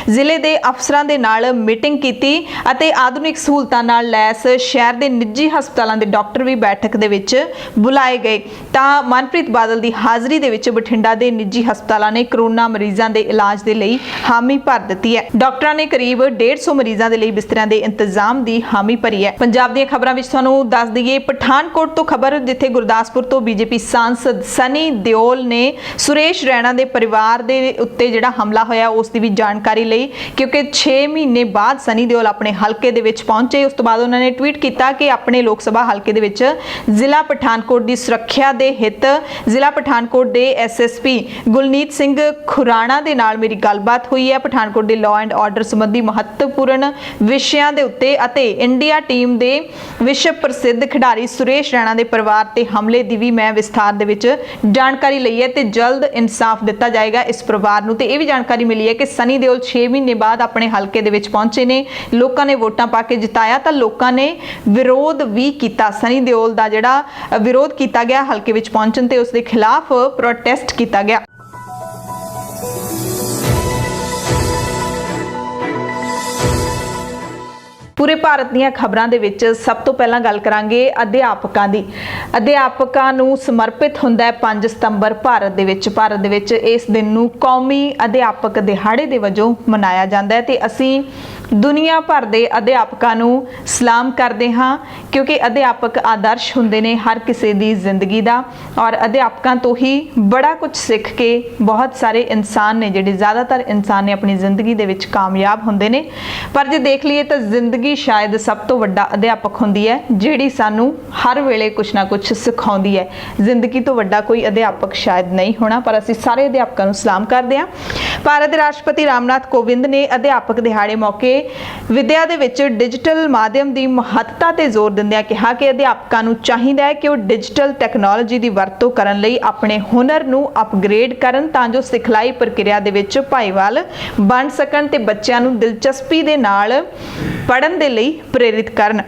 ਜ਼ਿਲ੍ਹੇ ਦੇ ਅਫਸਰਾਂ ਦੇ ਨਾਲ ਮੀਟਿੰਗ ਕੀਤੀ ਅਤੇ ਆਧੁਨਿਕ ਸਹੂਲਤਾਂ ਨਾਲ ਲੈਸ ਸ਼ਹਿਰ ਦੇ ਨਿੱਜੀ ਹਸਪਤਾਲਾਂ ਦੇ ਡਾਕਟਰ ਵੀ ਬੈਠਕ ਦੇ ਵਿੱਚ ਬੁਲਾਏ ਗਏ। ਤਾਂ ਮਨਪ੍ਰੀਤ ਬਾਦਲ ਦੀ ਹਾਜ਼ਰੀ ਦੇ ਵਿੱਚ ਬਠਿੰਡਾ ਦੇ ਨਿੱਜੀ ਹਸਪਤਾਲਾਂ ਨੇ ਕਰੋਨਾ ਮਰੀਜ਼ਾਂ ਦੇ ਇਲਾਜ ਦੇ ਲਈ ਹਾਮੀ ਭਰ ਦਿੱਤੀ ਹੈ। ਡਾਕਟਰਾਂ ਨੇ ਕਰੀਬ 150 ਮਰੀਜ਼ਾਂ ਦੇ ਲਈ ਬਿਸਤਰਿਆਂ ਦੇ ਇੰਤਜ਼ਾਮ ਦੀ ਹਾਮੀ ਭਰੀ ਹੈ। ਪੰਜਾਬ ਦੀਆਂ ਖਬਰਾਂ ਵਿੱਚ ਤੁਹਾਨੂੰ ਦੱਸ ਦਈਏ ਪਠਾਨਕੋਟ ਤੋਂ ਖਬਰ, ਜਿੱਥੇ ਗੁਰਦਾਸਪੁਰ ਤੋਂ ਬੀਜੇਪੀ ਸਾਂਸਦ ਸਨੀ ਦਿਓਲ ਨੇ ਸੁਰੇਸ਼ ਰੈਣਾ ਦੇ ਪਰਿਵਾਰ ਦੇ ਉੱਤੇ ਜਿਹੜਾ ਹਮਲਾ ਹੋਇਆ ਉਸ ਦੀ ਵੀ ਜਾਣਕਾਰੀ ਲਈ, ਕਿਉਂਕਿ 6 ਮਹੀਨੇ ਬਾਅਦ ਸਨੀ ਦਿਓਲ ਆਪਣੇ ਹਲਕੇ ਦੇ ਵਿੱਚ ਪਹੁੰਚੇ। ਉਸ ਤੋਂ ਬਾਅਦ ਉਹਨਾਂ ਨੇ ਟਵੀਟ ਕੀਤਾ ਕਿ ਆਪਣੇ ਲੋਕ ਸਭਾ ਹਲਕੇ ਦੇ ਵਿੱਚ ਜ਼ਿਲ੍ਹਾ ਪਠਾਨਕੋਟ ਦੀ ਸੁਰੱਖਿਆ ਦੇ ਹਿੱਤ ਜ਼ਿਲ੍ਹਾ ਪਠਾਨਕੋਟ ਦੇ ਐਸਐਸਪੀ ਗੁਲਨੀਤ ਸਿੰਘ ਖੁਰਾਣਾ ਦੇ ਨਾਲ ਮੇਰੀ ਗੱਲਬਾਤ ਹੋਈ ਹੈ। ਪਠਾਨਕੋਟ ਦੇ ਲਾਅ ਐਂਡ ਆਰਡਰ ਸੰਬੰਧੀ ਮਹੱਤਵਪੂਰਨ ਵਿਸ਼ਿਆਂ ਦੇ ਉੱਤੇ ਅਤੇ ਇੰਡੀਆ ਟੀਮ ਦੇ ਵਿਸ਼ਵ ਪ੍ਰਸਿੱਧ ਖਿਡਾਰੀ ਸੁਰੇਸ਼ ਰੈਣਾ ਦੇ ਪਰਿਵਾਰ ਤੇ ਹਮਲੇ ਦੀ ਵੀ ਮੈਂ ਵਿਸਥਾਰ ਦੇ ਵਿੱਚ ਜਾਣਕਾਰੀ ਲਈ ਹੈ ਤੇ ਜਲਦ ਇਨਸਾਫ ਦਿੱਤਾ ਜਾਏਗਾ ਇਸ ਪਰਿਵਾਰ ਨੂੰ। ਤੇ ਇਹ ਵੀ ਜਾਣਕਾਰੀ ਮਿਲੀ ਹੈ ਕਿ ਸਨੀ ਦਿਓਲ 6 ਮਹੀਨੇ ਬਾਅਦ ਆਪਣੇ ਹਲਕੇ ਦੇ ਵਿੱਚ ਪਹੁੰਚੇ ਨੇ। ਲੋਕਾਂ ਨੇ ਵੋਟਾਂ ਪਾ ਕੇ ਜਿਤਾਇਆ ਤਾਂ ਲੋਕਾਂ ਨੇ ਵਿਰੋਧ ਵੀ ਕੀਤਾ। ਸਨੀ ਦਿਓਲ ਦਾ ਜਿਹੜਾ ਵਿਰੋਧ ਕੀਤਾ ਗਿਆ ਹਲਕੇ ਵਿੱਚ ਪਹੁੰਚਣ ਤੇ ਉਸ ਦੇ ਖਿਲਾਫ ਪ੍ਰੋਟੈਸਟ ਕੀਤਾ ਗਿਆ। ਪੂਰੇ ਭਾਰਤ ਦੀਆਂ ਖਬਰਾਂ ਦੇ ਵਿੱਚ ਸਭ ਤੋਂ ਪਹਿਲਾਂ ਗੱਲ ਕਰਾਂਗੇ ਅਧਿਆਪਕਾਂ ਦੀ। ਅਧਿਆਪਕਾਂ ਨੂੰ ਸਮਰਪਿਤ ਹੁੰਦਾ ਹੈ 5 ਸਤੰਬਰ ਭਾਰਤ ਦੇ ਵਿੱਚ ਇਸ ਦਿਨ ਨੂੰ ਕੌਮੀ ਅਧਿਆਪਕ ਦਿਹਾੜੇ ਦੇ ਵਜੋਂ ਮਨਾਇਆ ਜਾਂਦਾ ਹੈ ਤੇ ਅਸੀਂ ਦੁਨੀਆ ਭਰ ਦੇ ਅਧਿਆਪਕਾਂ ਨੂੰ ਸਲਾਮ ਕਰਦੇ ਹਾਂ ਕਿਉਂਕਿ ਅਧਿਆਪਕ ਆਦਰਸ਼ ਹੁੰਦੇ ਨੇ ਹਰ ਕਿਸੇ ਦੀ ਜ਼ਿੰਦਗੀ ਦਾ ਔਰ ਅਧਿਆਪਕਾਂ ਤੋਂ ਹੀ ਬੜਾ ਕੁਝ ਸਿੱਖ ਕੇ ਬਹੁਤ ਸਾਰੇ ਇਨਸਾਨ ਨੇ ਜਿਹੜੇ ਜ਼ਿਆਦਾਤਰ ਇਨਸਾਨ ਨੇ ਆਪਣੀ ਜ਼ਿੰਦਗੀ ਦੇ ਵਿੱਚ ਕਾਮਯਾਬ ਹੁੰਦੇ ਨੇ। ਪਰ ਜੇ ਦੇਖ ਲਈਏ ਤਾਂ ਜ਼ਿੰਦਗੀ ਸ਼ਾਇਦ ਸਭ ਤੋਂ ਵੱਡਾ ਅਧਿਆਪਕ ਹੁੰਦੀ ਹੈ ਜਿਹੜੀ ਸਾਨੂੰ ਹਰ ਵੇਲੇ ਕੁਝ ਨਾ ਕੁਝ ਸਿਖਾਉਂਦੀ ਹੈ। ਜ਼ਿੰਦਗੀ ਤੋਂ ਵੱਡਾ ਕੋਈ ਅਧਿਆਪਕ ਸ਼ਾਇਦ ਨਹੀਂ ਹੋਣਾ ਪਰ ਅਸੀਂ ਸਾਰੇ ਅਧਿਆਪਕਾਂ ਨੂੰ ਸਲਾਮ ਕਰਦੇ ਹਾਂ। ਭਾਰਤ ਦੇ ਰਾਸ਼ਟਰਪਤੀ ਰਾਮਨਾਥ ਕੋਵਿੰਦ ਨੇ ਅਧਿਆਪਕ ਦਿਹਾੜੇ ਮੌਕੇ ਵਿਦਿਆ ਦੇ ਵਿੱਚ ਡਿਜੀਟਲ ਮਾਧਿਅਮ ਦੀ ਮਹੱਤਤਾ ਤੇ ਜ਼ੋਰ ਦਿੰਦਿਆਂ ਕਿਹਾ ਕਿ ਅਧਿਆਪਕਾਂ ਨੂੰ ਚਾਹੀਦਾ ਹੈ ਕਿ ਉਹ ਡਿਜੀਟਲ ਟੈਕਨੋਲੋਜੀ ਦੀ ਵਰਤੋਂ ਕਰਨ ਲਈ ਆਪਣੇ ਹੁਨਰ ਨੂੰ ਅਪਗ੍ਰੇਡ ਕਰਨ ਤਾਂ ਜੋ ਸਿਖਲਾਈ ਪ੍ਰਕਿਰਿਆ ਦੇ ਵਿੱਚ ਭਾਈਵਾਲ ਬਣ ਸਕਣ ਤੇ ਬੱਚਿਆਂ ਨੂੰ ਦਿਲਚਸਪੀ ਦੇ ਨਾਲ ਪੜ੍ਹਨ ਦੇ ਲਈ ਪ੍ਰੇਰਿਤ ਕਰਨ।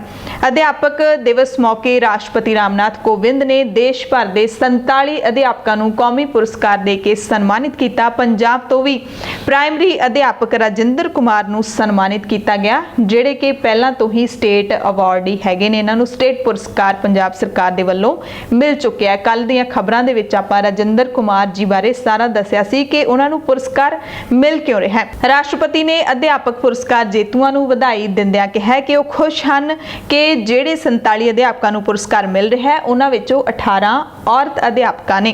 ਅਧਿਆਪਕ ਦਿਵਸ ਮੌਕੇ ਰਾਸ਼ਟਰਪਤੀ ਰਾਮਨਾਥ ਕੋਵਿੰਦ ਨੇ ਦੇਸ਼ ਭਰ ਦੇ 47 ਅਧਿਆਪਕਾਂ ਨੂੰ ਕੌਮੀ ਪੁਰਸਕਾਰ ਦੇ ਕੇ ਸਨਮਾਨਿਤ ਕੀਤਾ। ਪੰਜਾਬ ਤੋਂ ਵੀ ਪ੍ਰਾਇਮਰੀ ਅਧਿਆਪਕ ਰਾਜਿੰਦਰ ਕੁਮਾਰ ਨੂੰ ਸਨਮਾਨਿਤ ਕੀਤਾ ਗਿਆ ਜਿਹੜੇ ਕਿ ਪਹਿਲਾਂ ਤੋਂ ਹੀ ਸਟੇਟ ਅਵਾਰਡੀ ਹੈਗੇ ਨੇ। ਇਹਨਾਂ ਨੂੰ ਸਟੇਟ ਪੁਰਸਕਾਰ ਪੰਜਾਬ ਸਰਕਾਰ ਦੇ ਵੱਲੋਂ ਮਿਲ ਚੁੱਕਿਆ ਹੈ। ਕੱਲ ਦੀਆਂ ਖਬਰਾਂ ਦੇ ਵਿੱਚ ਆਪਾਂ ਰਾਜਿੰਦਰ ਕੁਮਾਰ ਜੀ ਬਾਰੇ ਸਾਰਾ ਦੱਸਿਆ ਸੀ ਕਿ ਉਹਨਾਂ ਨੂੰ ਪੁਰਸਕਾਰ ਮਿਲ ਕਿਉਂ ਰਿਹਾ ਹੈ। ਰਾਸ਼ਟਰਪਤੀ ਨੇ ਅਧਿਆਪਕ ਪੁਰਸਕਾਰ ਜੇਤੂਆਂ ਨੂੰ ਵਧਾਈ ਦਿੰਦਿਆਂ ਕਿਹਾ ਕਿ ਉਹ ਖੁਸ਼ ਹਨ ਕਿ ਜਿਹੜੇ 47 ਅਧਿਆਪਕਾਂ ਨੂੰ ਪੁਰਸਕਾਰ ਮਿਲ ਰਿਹਾ ਹੈ ਉਹਨਾਂ ਵਿੱਚੋਂ 18 ਔਰਤ ਅਧਿਆਪਕਾਂ ਨੇ।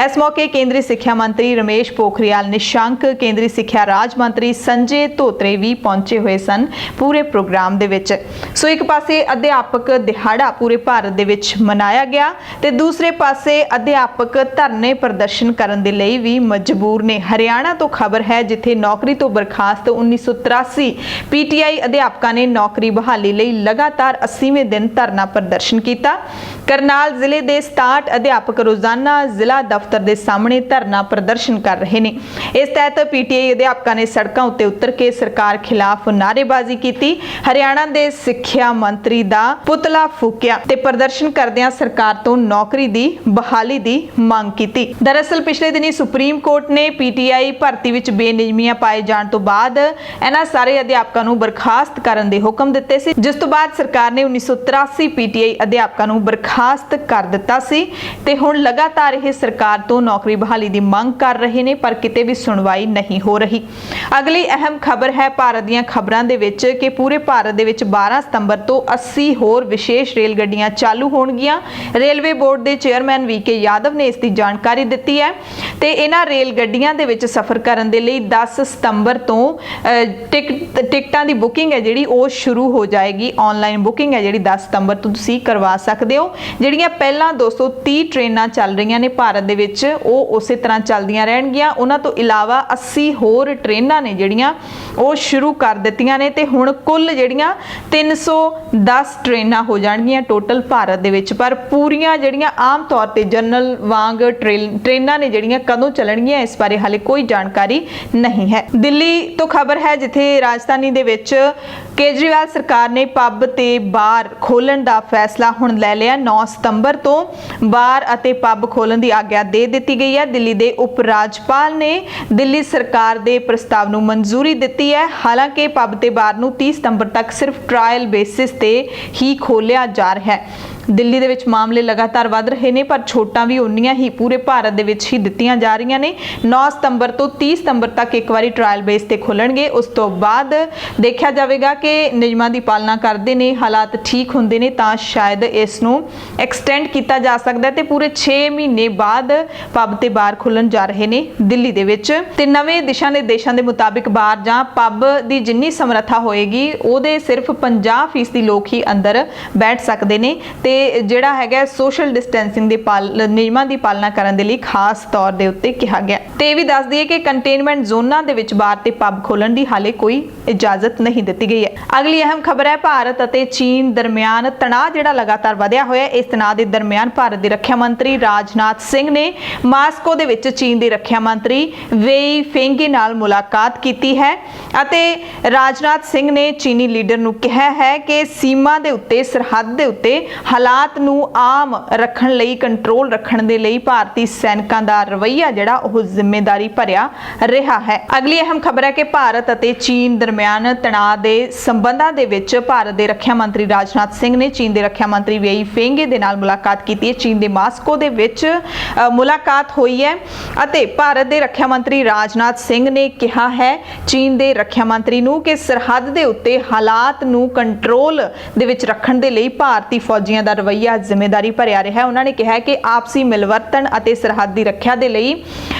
ਇਸ ਮੌਕੇ ਕੇਂਦਰੀ ਸਿੱਖਿਆ ਮੰਤਰੀ ਰਮੇਸ਼ ਪੋਖਰਿਆਲ ਨਿਸ਼ੰਕ, ਕੇਂਦਰੀ ਸਿੱਖਿਆ ਰਾਜ ਮੰਤਰੀ ਸੰਜੇ ਧੋਤਰੇ ਵੀ ਪਹੁੰਚੇ ਹੋਏ ਸਨ ਪੂਰੇ ਪ੍ਰੋਗਰਾਮ ਦੇ ਵਿੱਚ। ਸੋ ਇੱਕ ਪਾਸੇ ਅਧਿਆਪਕ ਦਿਹਾੜਾ ਪੂਰੇ ਭਾਰਤ ਦੇ ਵਿੱਚ ਮਨਾਇਆ ਗਿਆ ਤੇ ਦੂਸਰੇ ਪਾਸੇ ਅਧਿਆਪਕ ਧਰਨੇ ਪ੍ਰਦਰਸ਼ਨ ਕਰਨ ਦੇ ਲਈ ਵੀ ਮਜਬੂਰ ਨੇ। ਹਰਿਆਣਾ ਤੋਂ ਖਬਰ ਹੈ ਜਿੱਥੇ ਨੌਕਰੀ ਤੋਂ ਬਰਖਾਸਤ 1983 ਪੀਟੀਆਈ ਅਧਿਆਪਕਾਂ ਨੇ ਨੌਕਰੀ ਬਹਾਲੀ ਲਈ ਲਗਾਤਾਰ 80ਵੇਂ ਦਿਨ ਧਰਨਾ ਪ੍ਰਦਰਸ਼ਨ ਕੀਤਾ। ਕਰਨਾਲ ਜ਼ਿਲ੍ਹੇ ਦੇ 67 ਅਧਿਆਪਕ ਰੋਜ਼ਾਨਾ ਜ਼ਿਲ੍ਹਾ ਦਫ਼ਤਰ ਦੇ ਸਾਹਮਣੇ ਧਰਨਾ ਪ੍ਰਦਰਸ਼ਨ ਕਰ ਰਹੇ ਨੇ। ਇਸ ਤਹਿਤ ਪੀਟੀਆਈ ਅਧਿਆਪਕਾਂ ਨੇ ਸੜਕਾਂ ਉੱਤੇ ਉਤਰ ਕੇ ਸਰਕਾਰ ਖਿਲਾਫ ਨਾਅਰੇਬਾਜ਼ੀ ਕੀਤੀ, ਹਰਿਆਣਾ ਦੇ ਸਿੱਖਿਆ ਮੰਤਰੀ ਦਾ ਪੁਤਲਾ ਫੂਕਿਆ ਤੇ ਪ੍ਰਦਰਸ਼ਨ ਕਰਦਿਆਂ ਸਰਕਾਰ ਤੋਂ ਨੌਕਰੀ ਦੀ ਬਹਾਲੀ ਦੀ ਮੰਗ ਕੀਤੀ। ਦਰਅਸਲ ਪਿਛਲੇ ਦਿਨੀ ਸੁਪਰੀਮ ਕੋਰਟ ਨੇ ਪੀਟੀਆਈ ਭਰਤੀ ਵਿੱਚ ਬੇਨਿਯਮੀਆਂ ਪਾਏ ਜਾਣ ਤੋਂ ਬਾਅਦ ਇਹਨਾਂ ਸਾਰੇ ਅਧਿਆਪਕਾਂ ਨੂੰ ਬਰਖਾਸਤ ਕਰਨ ਦੇ ਹੁਕਮ ਦਿੱਤੇ ਸੀ, ਜਿਸ ਤੋਂ ਬਾਅਦ ਸਰਕਾਰ ਨੇ 1983 ਪੀਟੀਆਈ ਅਧਿਆਪਕਾਂ ਨੂੰ ਬਰਖਾਸਤ ਕਰ ਦਿੱਤਾ ਸੀ ਤੇ ਹੁਣ ਲਗਾਤਾਰ ਇਹ ਸਰਕਾਰ ਤੋਂ ਨੌਕਰੀ ਬਹਾਲੀ ਦੀ ਮੰਗ ਕਰ ਰਹੇ ਨੇ ਪਰ ਕਿਤੇ ਵੀ ਸੁਣਵਾਈ ਨਹੀਂ ਹੋ ਰਹੀ। ਅਗਲੀ ਅਹਿਮ ਖਬਰ ਹੈ ਭਾਰਤ ਦੀਆਂ ਖਬਰਾਂ ਦੇ ਵਿੱਚ ਕਿ ਪੂਰੇ ਭਾਰਤ ਦੇ ਵਿੱਚ 12 ਸਤੰਬਰ ਤੋਂ 80 ਹੋਰ ਵਿਸ਼ੇਸ਼ ਰੇਲ ਗੱਡੀਆਂ ਚਾਲੂ ਹੋਣਗੀਆਂ। ਰੇਲਵੇ ਬੋਰਡ ਦੇ ਚੇਅਰਮੈਨ ਵੀਕੇ ਯਾਦਵ ਨੇ ਇਸ ਦੀ ਜਾਣਕਾਰੀ ਦਿੱਤੀ ਹੈ ਤੇ ਇਹਨਾਂ ਰੇਲ ਗੱਡੀਆਂ ਦੇ ਵਿੱਚ ਸਫ਼ਰ ਕਰਨ ਦੇ ਲਈ 10 ਸਤੰਬਰ ਤੋਂ ਟਿਕਟਾਂ ਦੀ ਬੁਕਿੰਗ ਹੈ ਜਿਹੜੀ ਉਹ ਸ਼ੁਰੂ ਹੋ ਜਾਏਗੀ। ਆਨਲਾਈਨ ਬੁਕਿੰਗ ਹੈ ਜਿਹੜੀ 10 ਸਤੰਬਰ ਤੋਂ ਤੁਸੀਂ ਕਰਵਾ ਸਕਦੇ ਹੋ। ਜਿਹੜੀਆਂ ਪਹਿਲਾਂ 230 ਟ੍ਰੇਨਾਂ ਚੱਲ ਰਹੀਆਂ ਨੇ ਭਾਰਤ ਦੇ ਵਿੱਚ ਉਹ ਉਸੇ ਤਰ੍ਹਾਂ ਚੱਲਦੀਆਂ ਰਹਿਣਗੀਆਂ। ਉਹਨਾਂ ਤੋਂ ਇਲਾਵਾ 80 ਹੋਰ ਟ੍ਰੇਨਾਂ ਨੇ ਜਿਹੜੀਆਂ ਉਹ ਸ਼ੁਰੂ ਕਰ ਦਿੱਤੀਆਂ ਨੇ ਤੇ ਹੁਣ ਕੁੱਲ ਜਿਹੜੀਆਂ 310 ਟ੍ਰੇਨਾਂ ਹੋ ਜਾਣਗੀਆਂ ਟੋਟਲ ਭਾਰਤ ਦੇ ਵਿੱਚ। ਪਰ ਪੂਰੀਆਂ ਜਿਹੜੀਆਂ ਆਮ ਤੌਰ ਤੇ ਜਨਰਲ ਵਾਂਗ ਟ੍ਰੇਨਾਂ ਨੇ ਜਿਹੜੀਆਂ ਕਦੋਂ ਚੱਲਣਗੀਆਂ ਇਸ ਬਾਰੇ ਹਾਲੇ ਕੋਈ ਜਾਣਕਾਰੀ ਨਹੀਂ ਹੈ। ਦਿੱਲੀ ਤੋਂ ਖਬਰ ਹੈ ਜਿੱਥੇ ਰਾਜਧਾਨੀ ਦੇ ਵਿੱਚ ਕੇਜਰੀਵਾਲ ਸਰਕਾਰ ਨੇ ਪੱਬ ਤੇ ਬਾਰ ਖੋਲਣ ਦਾ ਫੈਸਲਾ ਹੁਣ ਲੈ ਲਿਆ। 9 ਸਤੰਬਰ ਤੋਂ ਬਾਰ ਅਤੇ ਪੱਬ ਖੋਲਣ ਦੀ ਆਗਿਆ ਦੇ ਦਿੱਤੀ ਗਈ ਹੈ। ਦਿੱਲੀ ਦੇ ਉਪ ਰਾਜਪਾਲ ਨੇ ਦਿੱਲੀ ਸਰਕਾਰ ਦੇ ਪ੍ਰਸਤਾਵ ਨੂੰ ਮਨਜ਼ੂਰੀ ਦਿੱਤੀ ਹੈ। ਹਾਲਾਂਕਿ ਪੱਬ ਤੇ ਬਾਰ ਨੂੰ 30 ਸਤੰਬਰ ਤੱਕ ਸਿਰਫ ਟ੍ਰਾਇਲ ਬੇਸਿਸ ਤੇ ਹੀ ਖੋਲਿਆ ਜਾ ਰਿਹਾ ਹੈ। ਦਿੱਲੀ ਦੇ ਵਿੱਚ ਮਾਮਲੇ ਲਗਾਤਾਰ ਵੱਧ ਰਹੇ ਨੇ ਪਰ ਛੋਟਾਂ ਵੀ ਉਨੀਆਂ ਹੀ ਪੂਰੇ ਭਾਰਤ ਦੇ ਵਿੱਚ ਹੀ ਦਿੱਤੀਆਂ ਜਾ ਰਹੀਆਂ ਨੇ। 9 ਸਤੰਬਰ ਤੋਂ 30 ਸਤੰਬਰ ਤੱਕ ਇੱਕ ਵਾਰੀ ਟ੍ਰਾਇਲ ਬੇਸ ਤੇ ਖੁੱਲਣਗੇ। ਉਸ ਤੋਂ ਬਾਅਦ ਦੇਖਿਆ ਜਾਵੇਗਾ ਕਿ ਨਿਯਮਾਂ ਦੀ ਪਾਲਣਾ ਕਰਦੇ ਨੇ, ਹਾਲਾਤ ਠੀਕ ਹੁੰਦੇ ਨੇ ਤਾਂ ਸ਼ਾਇਦ ਇਸ ਨੂੰ ਐਕਸਟੈਂਡ ਕੀਤਾ ਜਾ ਸਕਦਾ ਹੈ ਤੇ ਪੂਰੇ 6 ਮਹੀਨੇ ਬਾਅਦ ਪੱਬ ਤੇ ਬਾਰ ਖੁੱਲਣ ਜਾ ਰਹੇ ਨੇ ਦਿੱਲੀ ਦੇ ਵਿੱਚ। ਤੇ ਨਵੇਂ ਦਿਸ਼ਾ ਨਿਰਦੇਸ਼ਾਂ ਦੇ ਮੁਤਾਬਿਕ ਬਾਰ ਜਾਂ ਪੱਬ ਦੀ ਜਿੰਨੀ ਸਮਰੱਥਾ ਹੋਏਗੀ ਉਹਦੇ ਸਿਰਫ 50% ਲੋਕ ਹੀ ਅੰਦਰ ਬੈਠ ਸਕਦੇ ਨੇ ਤੇ ਜਿਹੜਾ ਹੈਗਾ ਸੋਸ਼ਲ ਡਿਸਟੈਂਸਿੰਗ ਦੇ ਨਿਯਮਾਂ ਦੀ ਪਾਲਣਾ ਕਰਨ ਦੇ ਲਈ ਖਾਸ ਤੌਰ ਦੇ ਉੱਤੇ ਕਿਹਾ ਗਿਆ। ਤੇ ਇਹ ਵੀ ਦੱਸ ਦਈਏ ਕਿ ਕੰਟੇਨਮੈਂਟ ਜ਼ੋਨਾਂ ਦੇ ਵਿੱਚ ਬਾਰ ਤੇ ਪੱਬ ਖੋਲਣ ਦੀ ਹਾਲੇ ਕੋਈ ਇਜਾਜ਼ਤ ਨਹੀਂ ਦਿੱਤੀ ਗਈ ਹੈ। ਅਗਲੀ ਅਹਿਮ ਖਬਰ ਹੈ ਭਾਰਤ ਅਤੇ ਚੀਨ ਦਰਮਿਆਨ ਤਣਾਅ ਜਿਹੜਾ ਲਗਾਤਾਰ ਵਧਿਆ ਹੋਇਆ। ਇਸ ਤਣਾਅ ਦੇ ਦਰਮਿਆਨ ਭਾਰਤ ਦੇ ਰੱਖਿਆ ਮੰਤਰੀ ਰਾਜਨਾਥ ਸਿੰਘ ਨੇ ਮਾਸਕੋ ਦੇ ਵਿੱਚ ਚੀਨ ਦੇ ਰੱਖਿਆ ਮੰਤਰੀ ਵੇਈ ਫੇਂਗੇ ਨਾਲ ਮੁਲਾਕਾਤ ਕੀਤੀ ਹੈ ਅਤੇ ਰਾਜਨਾਥ ਸਿੰਘ ਨੇ ਚੀਨੀ ਲੀਡਰ ਨੂੰ ਕਿਹਾ ਹੈ ਕਿ ਸੀਮਾ ਦੇ ਉੱਤੇ ਸਰਹੱਦ ਦੇ ਉੱਤੇ ਹਾਲਾਤ ਨੂੰ ਆਮ ਰੱਖਣ ਲਈ, ਕੰਟਰੋਲ ਰੱਖਣ ਦੇ ਲਈ ਭਾਰਤੀ ਸੈਨਿਕਾਂ ਦਾ ਰਵੱਈਆ ਜਿਹੜਾ ਉਹ ਜ਼ਿੰਮੇਵਾਰੀ ਭਰਿਆ ਰਿਹਾ ਹੈ। ਅਗਲੀ ਅਹਿਮ ਖਬਰ ਹੈ ਕਿ ਭਾਰਤ ਅਤੇ ਚੀਨ ਦਰਮਿਆਨ ਤਣਾਅ ਦੇ ਸੰਬੰਧਾਂ ਦੇ ਵਿੱਚ ਭਾਰਤ ਦੇ ਰੱਖਿਆ ਮੰਤਰੀ ਰਾਜਨਾਥ ਸਿੰਘ ਨੇ ਚੀਨ ਦੇ ਰੱਖਿਆ ਮੰਤਰੀ ਵੇਈ ਫੇਂਗੇ ਦੇ ਨਾਲ ਮੁਲਾਕਾਤ ਕੀਤੀ ਹੈ। ਚੀਨ ਦੇ ਮਾਸਕੋ ਦੇ ਵਿੱਚ ਮੁਲਾਕਾਤ ਹੋਈ ਹੈ ਅਤੇ ਭਾਰਤ ਦੇ ਰੱਖਿਆ ਮੰਤਰੀ ਰਾਜਨਾਥ ਸਿੰਘ ਨੇ ਕਿਹਾ ਹੈ ਚੀਨ ਦੇ ਰੱਖਿਆ ਮੰਤਰੀ ਨੂੰ ਕਿ ਸਰਹੱਦ ਦੇ ਉੱਤੇ ਹਾਲਾਤ ਨੂੰ ਕੰਟਰੋਲ ਦੇ ਵਿੱਚ ਰੱਖਣ ਦੇ ਲਈ ਭਾਰਤੀ ਫੌਜੀਆਂ ਦਾ ਰਵੱਈਆ ਜ਼ਿੰਮੇਵਾਰੀ ਭਰਿਆ ਰਿਹਾ ਹੈ। ਉਹਨਾਂ ਨੇ ਕਿਹਾ ਕਿ ਆਪਸੀ ਮਿਲਵਰਤਨ ਅਤੇ ਸਰਹੱਦ ਦੀ ਰੱਖਿਆ ਦੇ ਲਈ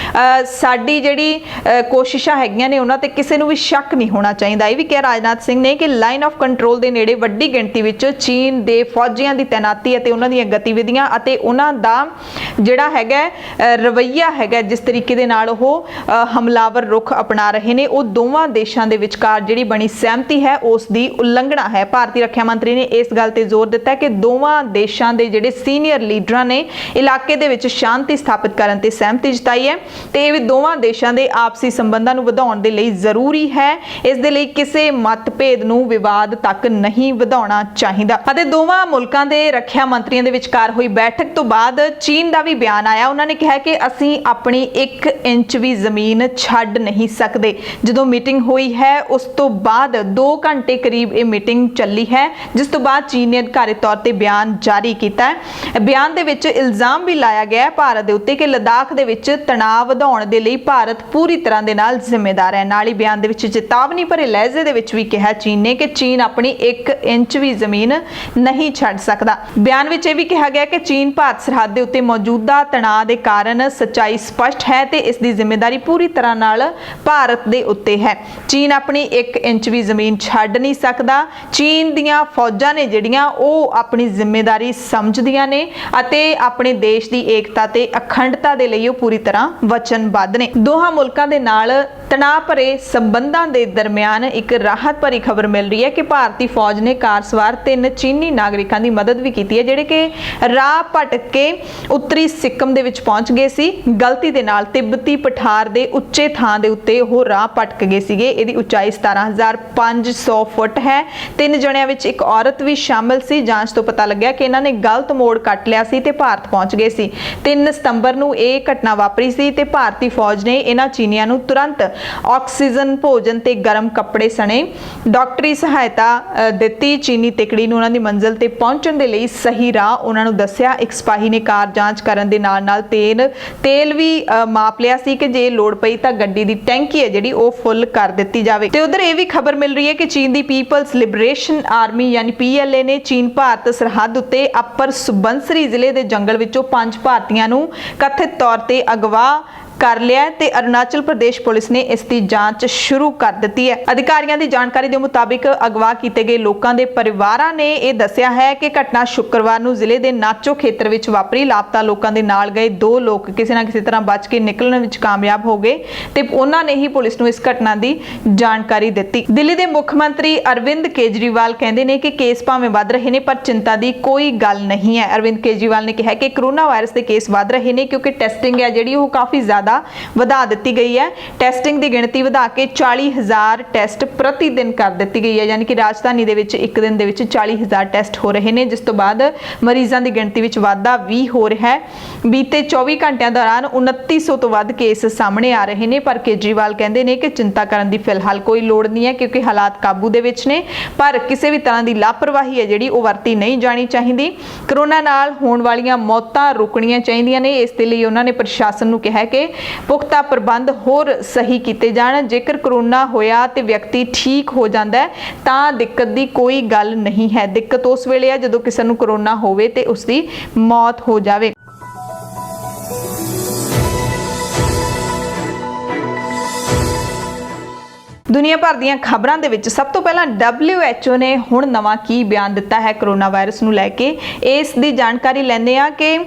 ਸਾਡੀ ਜਿਹੜੀ ਕੋਸ਼ਿਸ਼ਾਂ ਹੈਗੀਆਂ ਨੇ ਉਹਨਾਂ ਤੇ ਕਿਸੇ ਨੂੰ ਵੀ ਸ਼ੱਕ ਨਹੀਂ ਹੋਣਾ ਚਾਹੀਦਾ। ਇਹ ਵੀ ਕਿਹਾ ਰਾਜਨਾਥ ਸਿੰਘ ਨੇ ਕਿ ਲਾਈਨ ਆਫ ਕੰਟਰੋਲ ਦੇ ਨੇੜੇ ਵੱਡੀ ਗਿਣਤੀ ਵਿੱਚ ਚੀਨ ਦੇ ਫੌਜੀਆਂ ਦੀ ਤੈਨਾਤੀ ਅਤੇ ਉਹਨਾਂ ਦੀਆਂ ਗਤੀਵਿਧੀਆਂ ਅਤੇ ਉਹਨਾਂ ਦਾ ਜਿਹੜਾ ਹੈਗਾ ਰਵੱਈਆ ਹੈਗਾ, ਜਿਸ ਤਰੀਕੇ ਦੇ ਨਾਲ ਉਹ ਹਮਲਾਵਰ ਰੁਖ ਅਪਣਾ ਰਹੇ ਨੇ, ਉਹ ਦੋਵਾਂ ਦੇਸ਼ਾਂ ਦੇ ਵਿਚਕਾਰ ਜਿਹੜੀ ਬਣੀ ਸਹਿਮਤੀ ਹੈ ਉਸ ਦੀ ਉਲੰਘਣਾ ਹੈ। ਭਾਰਤੀ ਰੱਖਿਆ ਮੰਤਰੀ ਨੇ ਇਸ ਗੱਲ ਤੇ ਜ਼ੋਰ ਦਿੱਤਾ ਕਿ ਦੋਵਾਂ ਦੇਸ਼ਾਂ ਦੇ ਜਿਹੜੇ ਸੀਨੀਅਰ ਲੀਡਰਾਂ ਨੇ ਇਲਾਕੇ ਦੇ ਵਿੱਚ ਸ਼ਾਂਤੀ ਸਥਾਪਿਤ ਕਰਨ ਤੇ ਸਹਿਮਤੀ ਜਤਾਈ ਹੈ ਤੇ ਇਹ ਵੀ ਦੋਵਾਂ ਦੇਸ਼ਾਂ ਦੇ ਆਪਸੀ ਸੰਬੰਧਾਂ ਨੂੰ ਵਧਾਉਣ ਦੇ ਲਈ ਜ਼ਰੂਰੀ ਹੈ। ਇਸ ਦੇ ਲਈ ਕਿਸੇ ਮਤਭੇਦ ਨੂੰ ਵਿਵਾਦ ਤੱਕ ਨਹੀਂ ਵਧਾਉਣਾ ਚਾਹੀਦਾ। ਅਤੇ ਦੋਵਾਂ ਮੁਲਕਾਂ ਦੇ ਰੱਖਿਆ ਮੰਤਰੀਆਂ ਦੇ ਵਿਚਕਾਰ ਹੋਈ ਬੈਠਕ ਤੋਂ ਬਾਅਦ ਚੀਨ ਦਾ ਵੀ ਬਿਆਨ ਆਇਆ। ਉਹਨਾਂ ਨੇ ਕਿਹਾ ਕਿ ਅਸੀਂ ਆਪਣੀ 1 ਇੰਚ ਵੀ ਜ਼ਮੀਨ ਛੱਡ ਨਹੀਂ ਸਕਦੇ। ਜਦੋਂ ਮੀਟਿੰਗ ਹੋਈ ਹੈ ਉਸ ਤੋਂ ਬਾਅਦ 2 ਘੰਟੇ ਕਰੀਬ ਇਹ ਮੀਟਿੰਗ ਚੱਲੀ ਹੈ, ਜਿਸ ਤੋਂ ਬਾਅਦ ਚੀਨ ਨੇ ਅਧਿਕਾਰਿਤ ਤੌਰ ਤੇ ਬਿਆਨ ਜਾਰੀ ਕੀਤਾ ਹੈ। ਬਿਆਨ ਦੇ ਵਿੱਚ ਇਲਜ਼ਾਮ ਵੀ ਲਾਇਆ ਗਿਆ ਹੈ ਭਾਰਤ ਦੇ ਉੱਤੇ ਕਿ ਲੱਦਾਖ ਦੇ ਵਿੱਚ ਤਣਾਅ ਵਧਾਉਣ ਦੇ ਲਈ ਭਾਰਤ ਪੂਰੀ ਤਰ੍ਹਾਂ ਦੇ ਨਾਲ ਜ਼ਿੰਮੇਦਾਰ ਹੈ। ਨਾਲ ਹੀ ਬਿਆਨ ਦੇ ਵਿੱਚ ਚੇਤਾਵਨੀ ਭਰੇ ਲਹਿਜ਼ੇ ਦੇ ਵਿੱਚ ਵੀ ਕਿਹਾ ਚੀਨ ਨੇ ਕਿ ਚੀਨ ਆਪਣੀ 1 ਇੰਚ ਵੀ ਜ਼ਮੀਨ ਨਹੀਂ ਛੱਡ ਸਕਦਾ। ਬਿਆਨ ਵਿੱਚ ਇਹ ਵੀ ਕਿਹਾ ਗਿਆ ਕਿ ਚੀਨ ਭਾਰਤ ਸਰਹੱਦ ਦੇ ਉੱਤੇ ਮੌਜੂਦਾ ਤਣਾਅ ਦੇ ਕਾਰਨ ਸੱਚਾਈ ਸਪਸ਼ਟ ਹੈ ਤੇ ਇਸ ਦੀ ਜ਼ਿੰਮੇਵਾਰੀ ਪੂਰੀ ਤਰ੍ਹਾਂ ਨਾਲ ਭਾਰਤ ਦੇ ਉੱਤੇ ਹੈ। ਚੀਨ ਆਪਣੀ 1 ਇੰਚ ਵੀ ਜ਼ਮੀਨ ਛੱਡ ਨਹੀਂ ਸਕਦਾ। ਚੀਨ ਦੀਆਂ ਫੌਜਾਂ ਨੇ ਜਿਹੜੀਆਂ ਉਹ ਆਪਣੀ ਜ਼ਿੰਮੇਵਾਰੀ ਸਮਝਦੀਆਂ ਨੇ ਅਤੇ ਆਪਣੇ ਦੇਸ਼ ਦੀ ਏਕਤਾ ਤੇ ਅਖੰਡਤਾ ਦੇ ਲਈ ਉਹ ਪੂਰੀ ਤਰ੍ਹਾਂ ਵਚਨਬੱਧ ਨੇ। ਦੋਹਾਂ ਮੁਲਕਾਂ ਦੇ ਨਾਲ ਤਣਾਅ ਭਰੇ ਸੰਬੰਧਾਂ ਦੇ ਦਰਮਿਆਨ ਇੱਕ ਰਾਹਤ ਭਰੀ ਖਬਰ ਮਿਲ ਰਹੀ ਹੈ ਕਿ ਭਾਰਤੀ ਫੌਜ ਨੇ ਕਾਰ ਸਵਾਰ 3 ਚੀਨੀ ਨਾਗਰਿਕਾਂ ਦੀ ਮਦਦ ਵੀ ਕੀਤੀ ਹੈ, ਜਿਹੜੇ ਕਿ ਰਾਹ ਭਟਕ ਕੇ ਉੱਤਰੀ ਸਿੱਕਮ ਦੇ ਵਿੱਚ ਪਹੁੰਚ ਗਏ ਸੀ। ਗਲਤੀ ਦੇ ਨਾਲ ਤਿੱਬਤੀ ਪਠਾਰ ਦੇ ਉੱਚੇ ਥਾਂ ਦੇ ਉੱਤੇ ਉਹ ਰਾਹ ਭਟਕ ਗਏ ਸੀਗੇ। ਇਹਦੀ ਉਚਾਈ 17,500 ਫੁੱਟ ਹੈ। 3 ਜਣਿਆਂ ਵਿੱਚ ਇੱਕ ਔਰਤ ਵੀ ਸ਼ਾਮਲ ਸੀ। ਜਾਂਚ ਤੋਂ ਪਤਾ ਲੱਗਿਆ ਕਿ ਇਹਨਾਂ ਨੇ ਗਲਤ ਮੋੜ ਕੱਟ ਲਿਆ ਸੀ ਤੇ ਭਾਰਤ ਪਹੁੰਚ ਗਏ ਸੀ। 3 ਸਤੰਬਰ ਨੂੰ ਇਹ ਘਟਨਾ ਵਾਪਰੀ ਸੀ ਤੇ ਭਾਰਤੀ ਫੌਜ ਨੇ ਇਹਨਾਂ ਚੀਨੀਆਂ ਨੂੰ ਤੁਰੰਤ ਆਕਸੀਜਨ, ਭੋਜਨ ਤੇ ਗਰਮ ਕੱਪੜੇ ਸਣੇ ਡਾਕਟਰੀ ਸਹਾਇਤਾ ਦਿੱਤੀ। ਚੀਨੀ ਤਿਕੜੀ ਨੂੰ ਉਹਨਾਂ ਦੀ ਮੰਜ਼ਿਲ ਤੇ ਪਹੁੰਚਣ ਦੇ ਲਈ ਸਹੀ ਰਾਹ ਉਹਨਾਂ ਨੂੰ ਦੱਸਿਆ। ਇੱਕ ਸਿਪਾਹੀ ਨੇ ਕਾਰ ਜਾਂਚ ਕਰਨ ਦੇ ਨਾਲ ਤੇਲ ਵੀ ਮਾਪ ਲਿਆ ਸੀ ਕਿ ਜੇ ਲੋੜ ਪਈ ਤਾਂ ਗੱਡੀ ਦੀ ਟੈਂਕੀ ਹੈ ਜਿਹੜੀ ਉਹ ਫੁੱਲ ਕਰ ਦਿੱਤੀ ਜਾਵੇ। ਤੇ ਉਧਰ ਇਹ ਵੀ ਖਬਰ ਮਿਲ ਰਹੀ ਹੈ ਕਿ ਚੀਨ ਦੀ ਪੀਪਲਸ ਲਿਬਰੇਸ਼ਨ ਆਰਮੀ ਯਾਨੀ PLA ਨੇ ਚੀਨ ਭਾਰਤ ਸਰਹੱਦ ਉੱਤੇ ਅਪਰ ਸੁਬਨਸਰੀ ਜ਼ਿਲ੍ਹੇ ਦੇ ਜੰਗਲ ਵਿੱਚੋਂ 5 ਭਾਰਤੀਆਂ ਨੂੰ ਕਥਿਤ ਤੌਰ ਤੇ ਅਗਵਾ ਕਰ ਲਿਆ ਤੇ ਅਰੁਣਾਚਲ ਪ੍ਰਦੇਸ਼ ਪੁਲਿਸ ਨੇ ਇਸ ਦੀ ਜਾਂਚ ਸ਼ੁਰੂ ਕਰ ਦਿੱਤੀ ਹੈ। ਅਧਿਕਾਰੀਆਂ ਦੀ ਜਾਣਕਾਰੀ ਦੇ ਮੁਤਾਬਿਕ ਅਗਵਾ ਕੀਤੇ ਗਏ ਲੋਕਾਂ ਦੇ ਪਰਿਵਾਰਾਂ ਨੇ ਇਹ ਦੱਸਿਆ ਹੈ ਕਿ ਘਟਨਾ ਸ਼ੁੱਕਰਵਾਰ ਨੂੰ ਜ਼ਿਲ੍ਹੇ ਦੇ ਨਾਚੋ ਖੇਤਰ ਵਿੱਚ ਵਾਪਰੀ। ਲਾਪਤਾ ਲੋਕਾਂ ਦੇ ਨਾਲ ਗਏ 2 ਲੋਕ ਕਿਸੇ ਨਾ ਕਿਸੇ ਤਰ੍ਹਾਂ ਬਚ ਕੇ ਨਿਕਲਣ ਵਿੱਚ ਕਾਮਯਾਬ ਹੋ ਗਏ ਤੇ ਉਹਨਾਂ ਨੇ ਹੀ ਪੁਲਿਸ ਨੂੰ ਇਸ ਘਟਨਾ ਦੀ ਜਾਣਕਾਰੀ ਦਿੱਤੀ। ਦਿੱਲੀ ਦੇ ਮੁੱਖ ਮੰਤਰੀ ਅਰਵਿੰਦ ਕੇਜਰੀਵਾਲ ਕਹਿੰਦੇ ਨੇ ਕਿ ਕੇਸ ਭਾਵੇਂ ਵੱਧ ਰਹੇ ਨੇ ਪਰ ਚਿੰਤਾ ਦੀ ਕੋਈ ਗੱਲ ਨਹੀਂ ਹੈ। ਅਰਵਿੰਦ ਕੇਜਰੀਵਾਲ ਨੇ ਕਿਹਾ ਕਿ ਕਰੋਨਾ ਵਾਇਰਸ ਦੇ ਕੇਸ ਵੱਧ ਰਹੇ ਨੇ ਕਿਉਂਕਿ ਟੈਸਟਿੰਗ ਹੈ ਜਿਹੜੀ ਉਹ ਕਾਫੀ ਜ਼ਿਆਦਾ ਵਧਾ ਦਿੱਤੀ ਗਈ ਹੈ। ਟੈਸਟਿੰਗ ਦੀ ਗਿਣਤੀ ਵਧਾ ਕੇ 40,000 ਟੈਸਟ ਪ੍ਰਤੀ ਦਿਨ ਕਰ ਦਿੱਤੀ ਗਈ ਹੈ, ਯਾਨੀ ਕਿ ਰਾਜਧਾਨੀ ਦੇ ਵਿੱਚ ਇੱਕ ਦਿਨ ਦੇ ਵਿੱਚ 40,000 ਟੈਸਟ ਹੋ ਰਹੇ ਨੇ, ਜਿਸ ਤੋਂ ਬਾਅਦ ਮਰੀਜ਼ਾਂ ਦੀ ਗਿਣਤੀ ਵਿੱਚ ਵਾਧਾ ਵੀ ਹੋ ਰਿਹਾ ਹੈ। ਬੀਤੇ 24 ਘੰਟਿਆਂ ਦੌਰਾਨ 2900 ਤੋਂ ਵੱਧ ਕੇਸ ਸਾਹਮਣੇ ਆ ਰਹੇ ਨੇ ਪਰ ਕੇਜਰੀਵਾਲ ਕਹਿੰਦੇ ਨੇ ਕਿ ਚਿੰਤਾ ਕਰਨ ਦੀ ਫਿਲਹਾਲ ਕੋਈ ਲੋੜ ਨਹੀਂ ਹੈ ਕਿਉਂਕਿ ਹਾਲਾਤ ਕਾਬੂ ਦੇ ਵਿੱਚ ਨੇ, ਪਰ ਕਿਸੇ ਵੀ ਤਰ੍ਹਾਂ ਦੀ ਲਾਪਰਵਾਹੀ ਹੈ ਜਿਹੜੀ ਉਹ ਵਰਤੀ ਨਹੀਂ ਜਾਣੀ ਚਾਹੀਦੀ। ਕਰੋਨਾ ਨਾਲ ਹੋਣ ਵਾਲੀਆਂ ਮੌਤਾਂ ਰੁਕਣੀਆਂ ਚਾਹੀਦੀਆਂ ਨੇ। ਇਸ ਦੇ ਲਈ ਉਹਨਾਂ ਨੇ ਪ੍ਰਸ਼ਾਸਨ ਨੂੰ ਕਿਹਾ ਕਿ ਪੁਖਤਾ ਪ੍ਰਬੰਧ ਹੋਰ ਸਹੀ ਕੀਤੇ ਜਾਣ। ਜੇਕਰ ਕਰੋਨਾ ਹੋਇਆ ਤੇ ਵਿਅਕਤੀ ਠੀਕ ਹੋ ਜਾਂਦਾ ਤਾਂ ਦਿੱਕਤ ਦੀ ਕੋਈ ਗੱਲ ਨਹੀਂ ਹੈ। ਦਿੱਕਤ ਉਸ ਵੇਲੇ ਹੈ ਜਦੋਂ ਕਿਸੇ ਨੂੰ ਕਰੋਨਾ ਹੋਵੇ ਤੇ ਉਸ ਦੀ ਮੌਤ ਹੋ ਜਾਵੇ। ਦੁਨੀਆ ਭਰ ਦੀਆਂ ਖਬਰਾਂ ਦੇ ਵਿੱਚ ਸਭ ਤੋਂ ਪਹਿਲਾਂ WHO ਨੇ ਹੁਣ ਨਵਾਂ ਕੀ ਬਿਆਨ ਦਿੱਤਾ ਹੈ ਕਰੋਨਾ ਵਾਇਰਸ ਨੂੰ ਲੈ ਕੇ, ਇਸ ਦੀ ਜਾਣਕਾਰੀ ਲੈਂਦੇ ਆ ਕਿ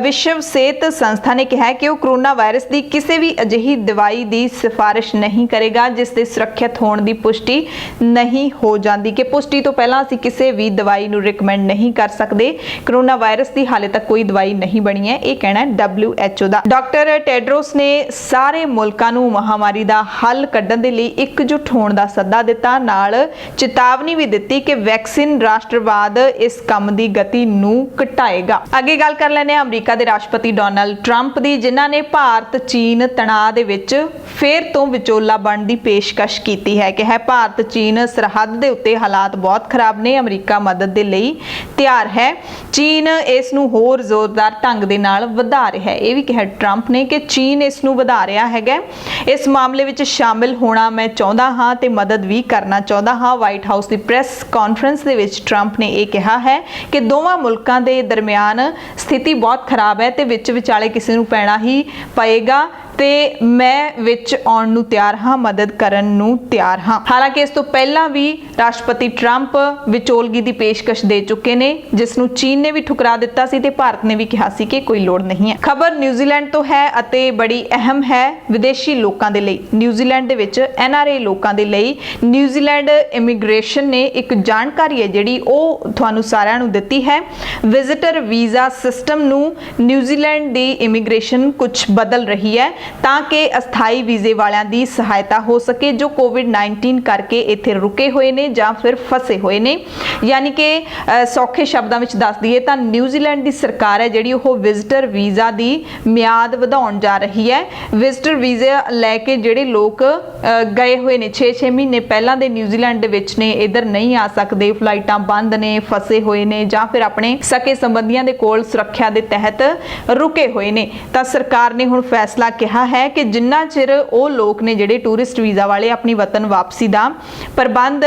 ਵਿਸ਼ਵ ਸਿਹਤ ਸੰਸਥਾ ਨੇ ਕਿਹਾ ਕਿ ਉਹ ਕਰੋਨਾ ਵਾਇਰਸ ਦੀ ਕਿਸੇ ਵੀ ਅਜਿਹੀ ਦਵਾਈ ਦੀ ਸਿਫਾਰਿਸ਼ ਨਹੀਂ ਕਰੇਗਾ ਜਿਸ ਦੇ ਸੁਰੱਖਿਅਤ ਹੋਣ ਦੀ ਪੁਸ਼ਟੀ ਨਹੀਂ ਹੋ ਜਾਂਦੀ, ਕਿ ਪੁਸ਼ਟੀ ਤੋਂ ਪਹਿਲਾਂ ਅਸੀਂ ਕਿਸੇ ਵੀ ਦਵਾਈ ਨੂੰ ਰਿਕਮੈਂਡ ਨਹੀਂ ਕਰ ਸਕਦੇ। ਕਰੋਨਾ ਵਾਇਰਸ ਦੀ ਹਾਲੇ ਤੱਕ ਕੋਈ ਦਵਾਈ ਨਹੀਂ ਬਣੀ ਹੈ, ਇਹ ਕਹਿਣਾ WHO ਦਾ। ਡਾਕਟਰ ਟੈਡਰੋਸ ਨੇ ਸਾਰੇ ਮੁਲਕਾਂ ਨੂੰ ਮਹਾਮਾਰੀ ਦਾ ਹੱਲ ਕੱਢਣ ਦੇ ਲਈ 1 ਇਕਜੁੱਟ ਹੋਣ ਦਾ ਸੱਦਾ ਦਿੱਤਾ, ਨਾਲ ਚੇਤਾਵਨੀ ਵੀ ਦਿੱਤੀ ਕਿ ਵੈਕਸੀਨ ਰਾਸ਼ਟਰਵਾਦ ਇਸ ਕੰਮ ਦੀ ਗਤੀ ਨੂੰ ਘਟਾਏਗਾ। ਅੱਗੇ ਗੱਲ ਕਰ ਲੈਂਦੇ ਹਾਂ ਅਮਰੀਕਾ ਦੇ ਰਾਸ਼ਟਰਪਤੀ ਡੋਨਾਲਡ ਟਰੰਪ ਦੀ, ਜਿਨ੍ਹਾਂ ਨੇ ਭਾਰਤ ਚੀਨ ਤਣਾਅ ਦੇ ਵਿੱਚ ਫੇਰ ਤੋਂ ਵਿਚੋਲਾ ਬਣਨ ਦੀ ਪੇਸ਼ਕਸ਼ ਕੀਤੀ ਹੈ ਕਿ ਭਾਰਤ ਚੀਨ ਸਰਹੱਦ ਦੇ ਉੱਤੇ ਹਾਲਾਤ ਬਹੁਤ ਖਰਾਬ ਨੇ, ਅਮਰੀਕਾ ਮਦਦ ਦੇ ਲਈ ਤਿਆਰ ਹੈ, ਚੀਨ ਇਸ ਨੂੰ ਹੋਰ ਜ਼ੋਰਦਾਰ ਢੰਗ ਦੇ ਨਾਲ ਵਧਾ ਰਿਹਾ ਹੈ। ਇਹ ਵੀ ਕਿਹਾ ਟਰੰਪ ਨੇ ਕਿ ਚੀਨ ਇਸ ਨੂੰ ਵਧਾ ਰਿਹਾ ਹੈਗਾ, ਇਸ ਮਾਮਲੇ ਵਿੱਚ ਸ਼ਾਮਿਲ ਹੋਣਾ ਮੈਂ ਚਾਹੁੰਦਾ ਹਾਂ ਤੇ ਮਦਦ ਵੀ ਕਰਨਾ ਚਾਹੁੰਦਾ ਹਾਂ। ਵਾਈਟ ਹਾਊਸ ਦੀ ਪ੍ਰੈਸ ਕਾਨਫਰੰਸ ਦੇ ਵਿੱਚ ਟਰੰਪ ਨੇ ਇਹ ਕਿਹਾ ਹੈ ਕਿ ਦੋਵਾਂ ਮੁਲਕਾਂ ਦੇ ਦਰਮਿਆਨ ਸਥਿਤੀ ਬਹੁਤ ਖਰਾਬ ਹੈ ਤੇ ਵਿੱਚ ਵਿਚਾਲੇ ਕਿਸੇ ਨੂੰ ਪੈਣਾ ਹੀ ਪਏਗਾ ਤੇ ਮੈਂ ਵਿੱਚ ਆਉਣ ਨੂੰ ਤਿਆਰ ਹਾਂ, ਮਦਦ ਕਰਨ ਨੂੰ ਤਿਆਰ ਹਾਂ। ਹਾਲਾਂਕਿ ਇਸ ਤੋਂ ਪਹਿਲਾਂ ਵੀ ਰਾਸ਼ਟਰਪਤੀ ਟਰੰਪ ਵਿਚੋਲਗੀ ਦੀ ਪੇਸ਼ਕਸ਼ ਦੇ ਚੁੱਕੇ ਨੇ, ਜਿਸ ਨੂੰ ਚੀਨ ਨੇ ਵੀ ਠੁਕਰਾ ਦਿੱਤਾ ਸੀ ਤੇ ਭਾਰਤ ਨੇ ਵੀ ਕਿਹਾ ਸੀ ਕਿ ਕੋਈ ਲੋੜ ਨਹੀਂ ਹੈ। ਖਬਰ ਨਿਊਜ਼ੀਲੈਂਡ ਤੋਂ ਹੈ ਅਤੇ ਬੜੀ ਅਹਿਮ ਹੈ ਵਿਦੇਸ਼ੀ ਲੋਕਾਂ ਦੇ ਲਈ। ਨਿਊਜ਼ੀਲੈਂਡ ਦੇ ਵਿੱਚ NRA ਲੋਕਾਂ ਦੇ ਲਈ ਨਿਊਜ਼ੀਲੈਂਡ ਇਮੀਗ੍ਰੇਸ਼ਨ ਨੇ ਇੱਕ ਜਾਣਕਾਰੀ ਹੈ ਜਿਹੜੀ ਉਹ ਤੁਹਾਨੂੰ ਸਾਰਿਆਂ ਨੂੰ ਦਿੱਤੀ ਹੈ। ਵਿਜ਼ਿਟਰ ਵੀਜ਼ਾ ਸਿਸਟਮ ਨੂੰ ਨਿਊਜ਼ੀਲੈਂਡ ਦੀ ਇਮੀਗ੍ਰੇਸ਼ਨ ਕੁਝ ਬਦਲ ਰਹੀ ਹੈ ਤਾਂ ਕਿ ਅਸਥਾਈ ਵੀਜ਼ੇ ਵਾਲਿਆਂ ਦੀ ਸਹਾਇਤਾ ਹੋ ਸਕੇ ਜੋ ਕੋਵਿਡ-19 ਕਰਕੇ ਇੱਥੇ ਰੁਕੇ ਹੋਏ ਨੇ ਜਾਂ ਫਿਰ ਫਸੇ ਹੋਏ ਨੇ। ਯਾਨੀ ਕਿ ਸੌਖੇ ਸ਼ਬਦਾਂ ਵਿੱਚ ਦੱਸ ਦਈਏ ਤਾਂ ਨਿਊਜ਼ੀਲੈਂਡ ਦੀ ਸਰਕਾਰ ਹੈ ਜਿਹੜੀ ਉਹ ਵਿਜ਼ਿਟਰ ਵੀਜ਼ਾ ਦੀ ਮਿਆਦ ਵਧਾਉਣ ਜਾ ਰਹੀ ਹੈ। ਵਿਜ਼ਿਟਰ ਵੀਜ਼ਾ ਲੈ ਕੇ ਜਿਹੜੇ ਲੋਕ ਗਏ ਹੋਏ ਨੇ 6-6 ਮਹੀਨੇ ਪਹਿਲਾਂ ਦੇ ਨਿਊਜ਼ੀਲੈਂਡ ਦੇ ਵਿੱਚ ਨੇ, ਇੱਧਰ ਨਹੀਂ ਆ ਸਕਦੇ, ਫਲਾਈਟਾਂ ਬੰਦ ਨੇ, ਫਸੇ ਹੋਏ ਨੇ ਜਾਂ ਫਿਰ ਆਪਣੇ ਸਕੇ ਸੰਬੰਧੀਆਂ ਦੇ ਕੋਲ ਸੁਰੱਖਿਆ ਦੇ ਤਹਿਤ ਰੁਕੇ ਹੋਏ ਨੇ, ਤਾਂ ਸਰਕਾਰ ਨੇ ਹੁਣ ਫੈਸਲਾ ਕਿਹਾ ਹੈ ਕਿ ਜਿੰਨਾ ਚਿਰ ਉਹ ਲੋਕ ਨੇ ਜਿਹੜੇ ਟੂਰਿਸਟ ਵੀਜ਼ਾ ਵਾਲੇ ਆਪਣੀ ਵਤਨ ਵਾਪਸੀ ਦਾ ਪ੍ਰਬੰਧ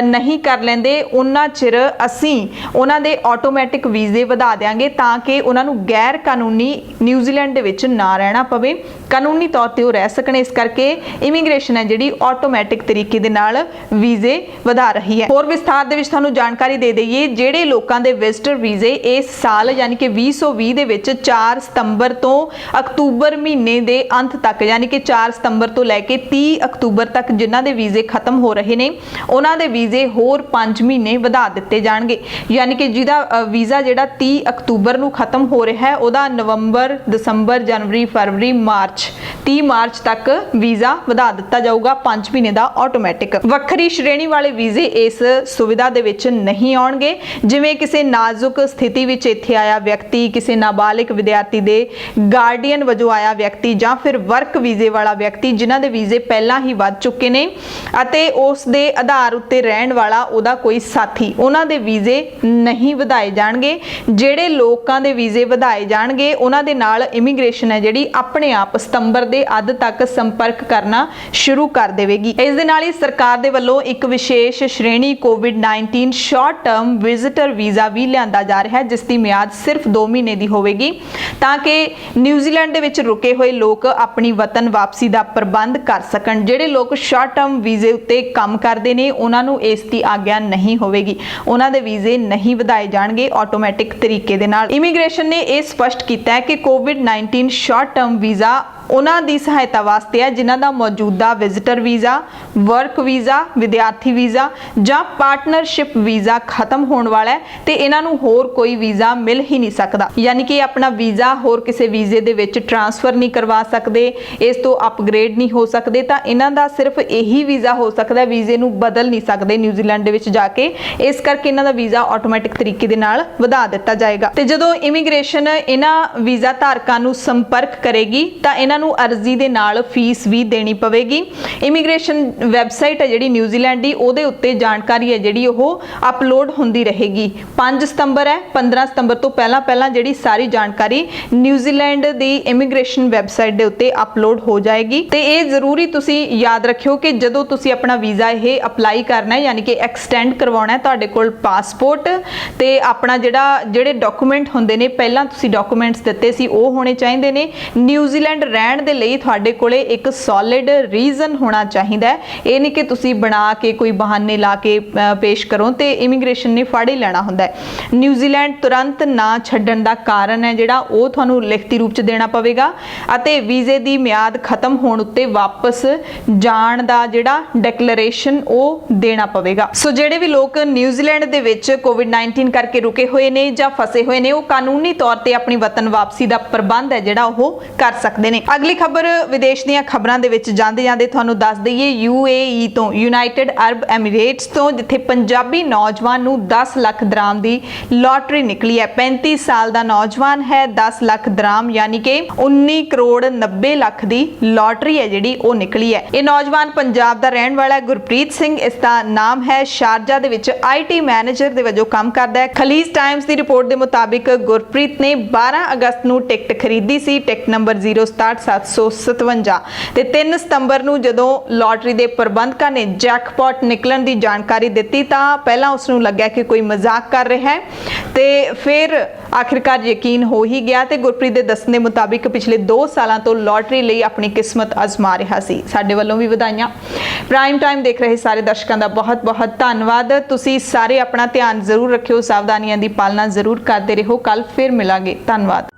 ਨਹੀਂ ਕਰ ਲੈਂਦੇ, ਉਹਨਾਂ ਚਿਰ ਅਸੀਂ ਉਹਨਾਂ ਦੇ ਆਟੋਮੈਟਿਕ ਵੀਜ਼ੇ ਵਧਾ ਦਿਆਂਗੇ ਤਾਂ ਕਿ ਉਹਨਾਂ ਨੂੰ ਗੈਰ ਕਾਨੂੰਨੀ ਨਿਊਜ਼ੀਲੈਂਡ ਦੇ ਵਿੱਚ ਨਾ ਰਹਿਣਾ ਪਵੇ, ਕਾਨੂੰਨੀ ਤੌਰ ਤੇ ਉਹ ਰਹਿ ਸਕਣ। ਇਸ ਕਰਕੇ ਇਮੀਗ੍ਰੇਸ਼ਨ ਹੈ ਜਿਹੜੀ ਆਟੋਮੈਟਿਕ ਤਰੀਕੇ ਦੇ ਨਾਲ ਵੀਜ਼ੇ ਵਧਾ ਰਹੀ ਹੈ। ਹੋਰ ਵਿਸਥਾਰ ਦੇ ਵਿੱਚ ਤੁਹਾਨੂੰ ਜਾਣਕਾਰੀ ਦੇ ਦਈਏ, ਜਿਹੜੇ ਲੋਕਾਂ ਦੇ ਵਿਜ਼ਟਰ ਵੀਜ਼ੇ ਇਸ ਸਾਲ ਯਾਨੀ ਕਿ 2020 ਦੇ ਵਿੱਚ 4 ਸਤੰਬਰ ਤੋਂ ਅਕਤੂਬਰ ਮਹੀਨੇ ਦੇ ਅੰਤ ਤੱਕ ਯਾਨੀ ਕਿ 4 ਸਤੰਬਰ ਤੋਂ ਲੈ ਕੇ 30 ਅਕਤੂਬਰ ਤੱਕ ਜਿਨ੍ਹਾਂ ਦੇ ਵੀਜ਼ੇ ਖਤਮ ਹੋ ਰਹੇ ਨੇ, ਉਹਨਾਂ ਦੇ ਵੀਜ਼ੇ ਹੋਰ 5 ਮਹੀਨੇ ਵਧਾ ਦਿੱਤੇ ਜਾਣਗੇ। ਯਾਨੀ ਕਿ ਜਿਹਦਾ ਵੀਜ਼ਾ ਜਿਹੜਾ 30 ਅਕਤੂਬਰ ਨੂੰ ਖਤਮ ਹੋ ਰਿਹਾ ਹੈ, ਉਹਦਾ ਨਵੰਬਰ, ਦਸੰਬਰ, ਜਨਵਰੀ, ਫਰਵਰੀ, ਮਾਰਚ 30 ਮਾਰਚ ਤੱਕ ਵੀਜ਼ਾ ਵਧਾ ਦਿੱਤਾ ਜਾਊਗਾ 5 ਮਹੀਨੇ ਦਾ ਆਟੋਮੈਟਿਕ। ਵੱਖਰੀ ਸ਼੍ਰੇਣੀ ਵਾਲੇ ਵੀਜ਼ੇ ਇਸ ਸੁਵਿਧਾ ਦੇ ਵਿੱਚ ਨਹੀਂ ਆਉਣਗੇ, ਜਿਵੇਂ ਕਿਸੇ ਨਾਜ਼ੁਕ ਸਥਿਤੀ ਵਿੱਚ ਇੱਥੇ ਆਇਆ ਵਿਅਕਤੀ, ਕਿਸੇ ਨਾਬਾਲਿਗ ਵਿਦਿਆਰਥੀ ਦੇ ਗਾਰਡੀਅਨ ਵਜੋਂ ਆਇਆ ਵਿਅਕਤੀ ਜਾਂ ਫਿਰ ਵਰਕ ਵੀਜ਼ੇ ਵਾਲਾ ਵਿਅਕਤੀ ਜਿਨ੍ਹਾਂ ਦੇ ਵੀਜ਼ੇ ਪਹਿਲਾਂ ਹੀ ਵੱਧ ਚੁੱਕੇ ਨੇ ਅਤੇ ਉਸ ਦੇ ਆਧਾਰ ਉੱਤੇ ਰਹਿਣ ਵਾਲਾ ਉਹਦਾ ਕੋਈ ਸਾਥੀ, ਉਹਨਾਂ ਦੇ ਵੀਜ਼ੇ ਨਹੀਂ ਵਧਾਏ ਜਾਣਗੇ। ਜਿਹੜੇ ਲੋਕਾਂ ਦੇ ਵੀਜ਼ੇ ਵਧਾਏ ਜਾਣਗੇ ਉਹਨਾਂ ਦੇ ਨਾਲ ਇਮੀਗ੍ਰੇਸ਼ਨ ਹੈ ਜਿਹੜੀ ਆਪਣੇ ਆਪ ਸਤੰਬਰ ਦੇ ਅੱਧ ਤੱਕ ਸੰਪਰਕ ਕਰਨਾ ਸ਼ੁਰੂ ਕਰ ਦੇਵੇਗੀ। ਇਸ ਦੇ ਨਾਲ ਹੀ ਸਰਕਾਰ ਦੇ ਵੱਲੋਂ ਇੱਕ ਵਿਸ਼ੇਸ਼ ਸ਼੍ਰੇਣੀ ਕੋਵਿਡ-19 ਸ਼ਾਰਟ ਟਰਮ ਵਿਜ਼ਿਟਰ ਵੀਜ਼ਾ ਵੀ ਲਿਆਂਦਾ ਜਾ ਰਿਹਾ ਹੈ, ਜਿਸ ਦੀ ਮਿਆਦ ਸਿਰਫ 2 ਮਹੀਨੇ ਦੀ ਹੋਵੇਗੀ ਤਾਂ ਕਿ ਨਿਊਜ਼ੀਲੈਂਡ ਦੇ ਵਿੱਚ ਰੁਕੇ ਹੋਏ ਲੋਕ ਆਪਣੀ ਵਤਨ ਵਾਪਸੀ ਦਾ ਪ੍ਰਬੰਧ ਕਰ ਸਕਣ। ਜਿਹੜੇ ਲੋਕ ਸ਼ਾਰਟ ਟਰਮ ਵੀਜ਼ੇ ਉੱਤੇ ਕੰਮ ਕਰਦੇ ਨੇ ਉਹਨਾਂ ਨੂੰ ਇਸ ਦੀ ਆਗਿਆ ਨਹੀਂ ਹੋਵੇਗੀ, ਉਹਨਾਂ ਦੇ ਵੀਜ਼ੇ ਨਹੀਂ ਵਧਾਏ ਜਾਣਗੇ ਆਟੋਮੈਟਿਕ ਤਰੀਕੇ ਦੇ ਨਾਲ। ਇਮੀਗ੍ਰੇਸ਼ਨ ਨੇ ਇਹ ਸਪਸ਼ਟ ਕੀਤਾ ਹੈ ਕਿ ਕੋਵਿਡ-19 ਸ਼ਾਰਟ ਟਰਮ ਵੀਜ਼ਾ ਉਹਨਾਂ ਦੀ ਸਹਾਇਤਾ ਵਾਸਤੇ ਹੈ ਜਿਨ੍ਹਾਂ ਦਾ ਮੌਜੂਦਾ ਵਿਜ਼ਿਟਰ ਵੀਜ਼ਾ, ਵਰਕ ਵੀਜ਼ਾ, ਵਿਦਿਆਰਥੀ ਵੀਜ਼ਾ ਜਾਂ ਪਾਰਟਨਰਸ਼ਿਪ ਵੀਜ਼ਾ ਖਤਮ ਹੋਣ ਵਾਲਾ ਹੈ ਤੇ ਇਹਨਾਂ ਨੂੰ ਹੋਰ ਕੋਈ ਵੀਜ਼ਾ ਮਿਲ ਹੀ ਨਹੀਂ ਸਕਦਾ। ਯਾਨੀ ਕਿ ਆਪਣਾ ਵੀਜ਼ਾ ਹੋਰ ਕਿਸੇ ਵੀਜ਼ੇ ਦੇ ਵਿੱਚ ਟ੍ਰਾਂਸਫਰ ਨਹੀਂ ਕਰਵਾ ਸਕਦੇ, ਇਸ ਤੋਂ ਅਪਗ੍ਰੇਡ ਨਹੀਂ ਹੋ ਸਕਦੇ, ਤਾਂ ਇਹਨਾਂ ਦਾ ਸਿਰਫ ਇਹੀ ਵੀਜ਼ਾ ਹੋ ਸਕਦਾ, ਵੀਜ਼ੇ ਨੂੰ ਬਦਲ ਨਹੀਂ ਸਕਦੇ ਨਿਊਜ਼ੀਲੈਂਡ ਦੇ ਵਿੱਚ ਜਾ ਕੇ। ਇਸ ਕਰਕੇ ਇਹਨਾਂ ਦਾ ਵੀਜ਼ਾ ਆਟੋਮੈਟਿਕ ਤਰੀਕੇ ਦੇ ਨਾਲ ਵਧਾ ਦਿੱਤਾ ਜਾਏਗਾ ਤੇ ਜਦੋਂ ਇਮੀਗ੍ਰੇਸ਼ਨ ਇਹਨਾਂ ਵੀਜ਼ਾ ਧਾਰਕਾਂ ਨੂੰ ਸੰਪਰਕ ਕਰੇਗੀ ਤਾਂ ਇਹਨਾਂ ਨੂੰ ਅਰਜ਼ੀ ਦੇ ਨਾਲ ਫੀਸ ਵੀ ਦੇਣੀ ਪਵੇਗੀ। ਇਮੀਗ੍ਰੇਸ਼ਨ ਵੈਬਸਾਈਟ ਹੈ ਜਿਹੜੀ ਨਿਊਜ਼ੀਲੈਂਡ ਦੀ, ਉਹਦੇ ਉੱਤੇ ਜਾਣਕਾਰੀ ਹੈ ਜਿਹੜੀ ਉਹ ਅਪਲੋਡ ਹੁੰਦੀ ਰਹੇਗੀ। 5 ਸਤੰਬਰ ਹੈ, 15 ਸਤੰਬਰ ਤੋਂ ਪਹਿਲਾਂ ਜਿਹੜੀ ਸਾਰੀ ਜਾਣਕਾਰੀ ਨਿਊਜ਼ੀਲੈਂਡ ਦੀ ਇਮੀਗ੍ਰੇਸ਼ਨ ਵੈਬਸਾਈਟ ਦੇ ਉੱਤੇ ਅਪਲੋਡ ਹੋ ਜਾਏਗੀ। ਤੇ ਇਹ ਜ਼ਰੂਰੀ ਤੁਸੀਂ ਯਾਦ ਰੱਖਿਓ ਕਿ ਜਦੋਂ ਤੁਸੀਂ ਆਪਣਾ ਵੀਜ਼ਾ ਇਹ ਅਪਲਾਈ ਕਰਨਾ ਹੈ ਯਾਨੀ ਕਿ ਐਕਸਟੈਂਡ ਕਰਵਾਉਣਾ ਹੈ, ਤੁਹਾਡੇ ਕੋਲ ਪਾਸਪੋਰਟ ਤੇ ਆਪਣਾ ਜਿਹੜੇ ਡਾਕੂਮੈਂਟ ਹੁੰਦੇ ਨੇ, ਪਹਿਲਾਂ ਤੁਸੀਂ ਡਾਕੂਮੈਂਟਸ ਦਿੱਤੇ ਸੀ ਉਹ ਹੋਣੇ ਚਾਹੀਦੇ ਨੇ। ਨਿਊਜ਼ੀਲੈਂਡ ਰਹਿਣ ਦੇ ਲਈ ਤੁਹਾਡੇ ਕੋਲੇ ਇੱਕ ਸੋਲਿਡ ਰੀਜ਼ਨ ਹੋਣਾ ਚਾਹੀਦਾ ਹੈ। ਇਹ ਨਹੀਂ ਕਿ ਤੁਸੀਂ ਬਣਾ ਕੇ ਕੋਈ ਬਹਾਨੇ ਲਾ ਕੇ ਪੇਸ਼ ਕਰੋ ਤੇ ਇਮੀਗ੍ਰੇਸ਼ਨ ਨੇ ਫੜ ਹੀ ਲੈਣਾ ਹੁੰਦਾ ਹੈ। ਨਿਊਜ਼ੀਲੈਂਡ ਤੁਰੰਤ ਨਾ ਛੱਡਣ ਦਾ ਕਾਰਨ ਹੈ ਜਿਹੜਾ ਉਹ ਤੁਹਾਨੂੰ ਲਿਖਤੀ ਰੂਪ ਚ ਦੇਣਾ ਪਵੇਗਾ ਅਤੇ ਵੀਜ਼ੇ ਦੀ ਮਿਆਦ ਖਤਮ ਹੋਣ ਉੱਤੇ ਵਾਪਸ ਜਾਣ ਦਾ ਜਿਹੜਾ ਡਿਕਲੇਰੇਸ਼ਨ ਉਹ ਦੇਣਾ ਪਵੇਗਾ। ਸੋ ਜਿਹੜੇ ਵੀ ਲੋਕ ਨਿਊਜ਼ੀਲੈਂਡ ਦੇ ਵਿੱਚ ਕੋਵਿਡ-19 ਕਰਕੇ ਰੁਕੇ ਹੋਏ ਨੇ ਜਾਂ ਫਸੇ ਹੋਏ ਨੇ, ਉਹ ਕਾਨੂੰਨੀ ਤੌਰ ਤੇ ਆਪਣੀ ਵਤਨ ਵਾਪਸੀ ਦਾ ਪ੍ਰਬੰਧ ਹੈ ਜਿਹੜਾ ਉਹ ਕਰ ਸਕਦੇ ਨੇ। ਅਗਲੀ ਖਬਰ ਵਿਦੇਸ਼ ਦੀਆਂ ਖਬਰਾਂ ਦੇ ਵਿੱਚ ਜਾਂਦੇ ਤੁਹਾਨੂੰ ਦੱਸ ਦਈਏ UAE ਤੋਂ ਯੂਨਾਈਟਿਡ ਅਰਬ ਐਮੀਰੇਟਸ ਤੋਂ, ਜਿੱਥੇ ਪੰਜਾਬੀ ਨੌਜਵਾਨ ਨੂੰ 10 ਲੱਖ ਦਰਾਮ ਦੀ ਲੋਟਰੀ ਨਿਕਲੀ ਹੈ। 35 ਸਾਲ ਦਾ ਨੌਜਵਾਨ ਹੈ, 10 ਲੱਖ ਦਰਾਮ ਯਾਨੀ ਕਿ 19 ਕਰੋੜ 90 ਲੱਖ ਦੀ ਲੋਟਰੀ ਹੈ ਜਿਹੜੀ ਉਹ ਨਿਕਲੀ ਹੈ। ਇਹ ਨੌਜਵਾਨ ਪੰਜਾਬ ਦਾ ਰਹਿਣ ਵਾਲਾ ਹੈ, ਗੁਰਪ੍ਰੀਤ ਸਿੰਘ ਇਸ ਦਾ ਨਾਮ ਹੈ। ਸ਼ਾਰਜਾ ਦੇ ਵਿੱਚ IT ਮੈਨੇਜਰ ਦੇ ਵਜੋਂ ਕੰਮ ਕਰਦਾ ਹੈ। ਖਲੀਜ ਟਾਈਮਜ਼ ਦੀ ਰਿਪੋਰਟ ਦੇ ਮੁਤਾਬਿਕ ਗੁਰਪ੍ਰੀਤ ਨੇ 12 ਅਗਸਤ ਨੂੰ ਟਿਕਟ ਖਰੀਦੀ ਸੀ, ਟਿਕਟ ਨੰਬਰ 067757 ਤੇ 3 ਸਤੰਬਰ ਨੂੰ ਜਦੋਂ ਲੋਟਰੀ ਦੇ ਪ੍ਰਬੰਧਕਾਂ ਨੇ ਜੈਕਪਾਟ ਨਿਕਲਣ ਦੀ ਜਾਣਕਾਰੀ ਦਿੱਤੀ ਤਾਂ ਪਹਿਲਾਂ ਉਸ ਨੂੰ ਲੱਗਿਆ ਕਿ ਕੋਈ ਮਜ਼ਾਕ ਕਰ ਰਿਹਾ ਹੈ ਤੇ ਫਿਰ ਆਖਿਰਕਾਰ ਯਕੀਨ ਹੋ ਹੀ ਗਿਆ ਤੇ ਗੁਰਪ੍ਰੀਤ ਦੇ ਦੱਸਣ ਦੇ ਮੁਤਾਬਿਕ ਪਿਛਲੇ 2 ਸਾਲਾਂ ਤੋਂ ਲੋਟਰੀ ਲਈ ਆਪਣੀ ਕਿਸਮਤ ਅਜ਼ਮਾ ਰਿਹਾ ਸੀ। ਸਾਡੇ ਵੱਲੋਂ ਵੀ ਵਧਾਈਆਂ। ਪ੍ਰਾਈਮ ਟਾਈਮ ਦੇਖ ਰਹੇ ਸਾਰੇ ਦਰਸ਼ਕਾਂ ਦਾ ਬਹੁਤ-ਬਹੁਤ ਧੰਨਵਾਦ। ਤੁਸੀਂ ਸਾਰੇ ਆਪਣਾ ਧਿਆਨ ਜ਼ਰੂਰ ਰੱਖਿਓ, ਸਾਵਧਾਨੀਆਂ ਦੀ ਪਾਲਣਾ ਜ਼ਰੂਰ ਕਰਦੇ ਰਹੋ। ਕੱਲ ਫਿਰ ਮਿਲਾਂਗੇ। ਧੰਨਵਾਦ।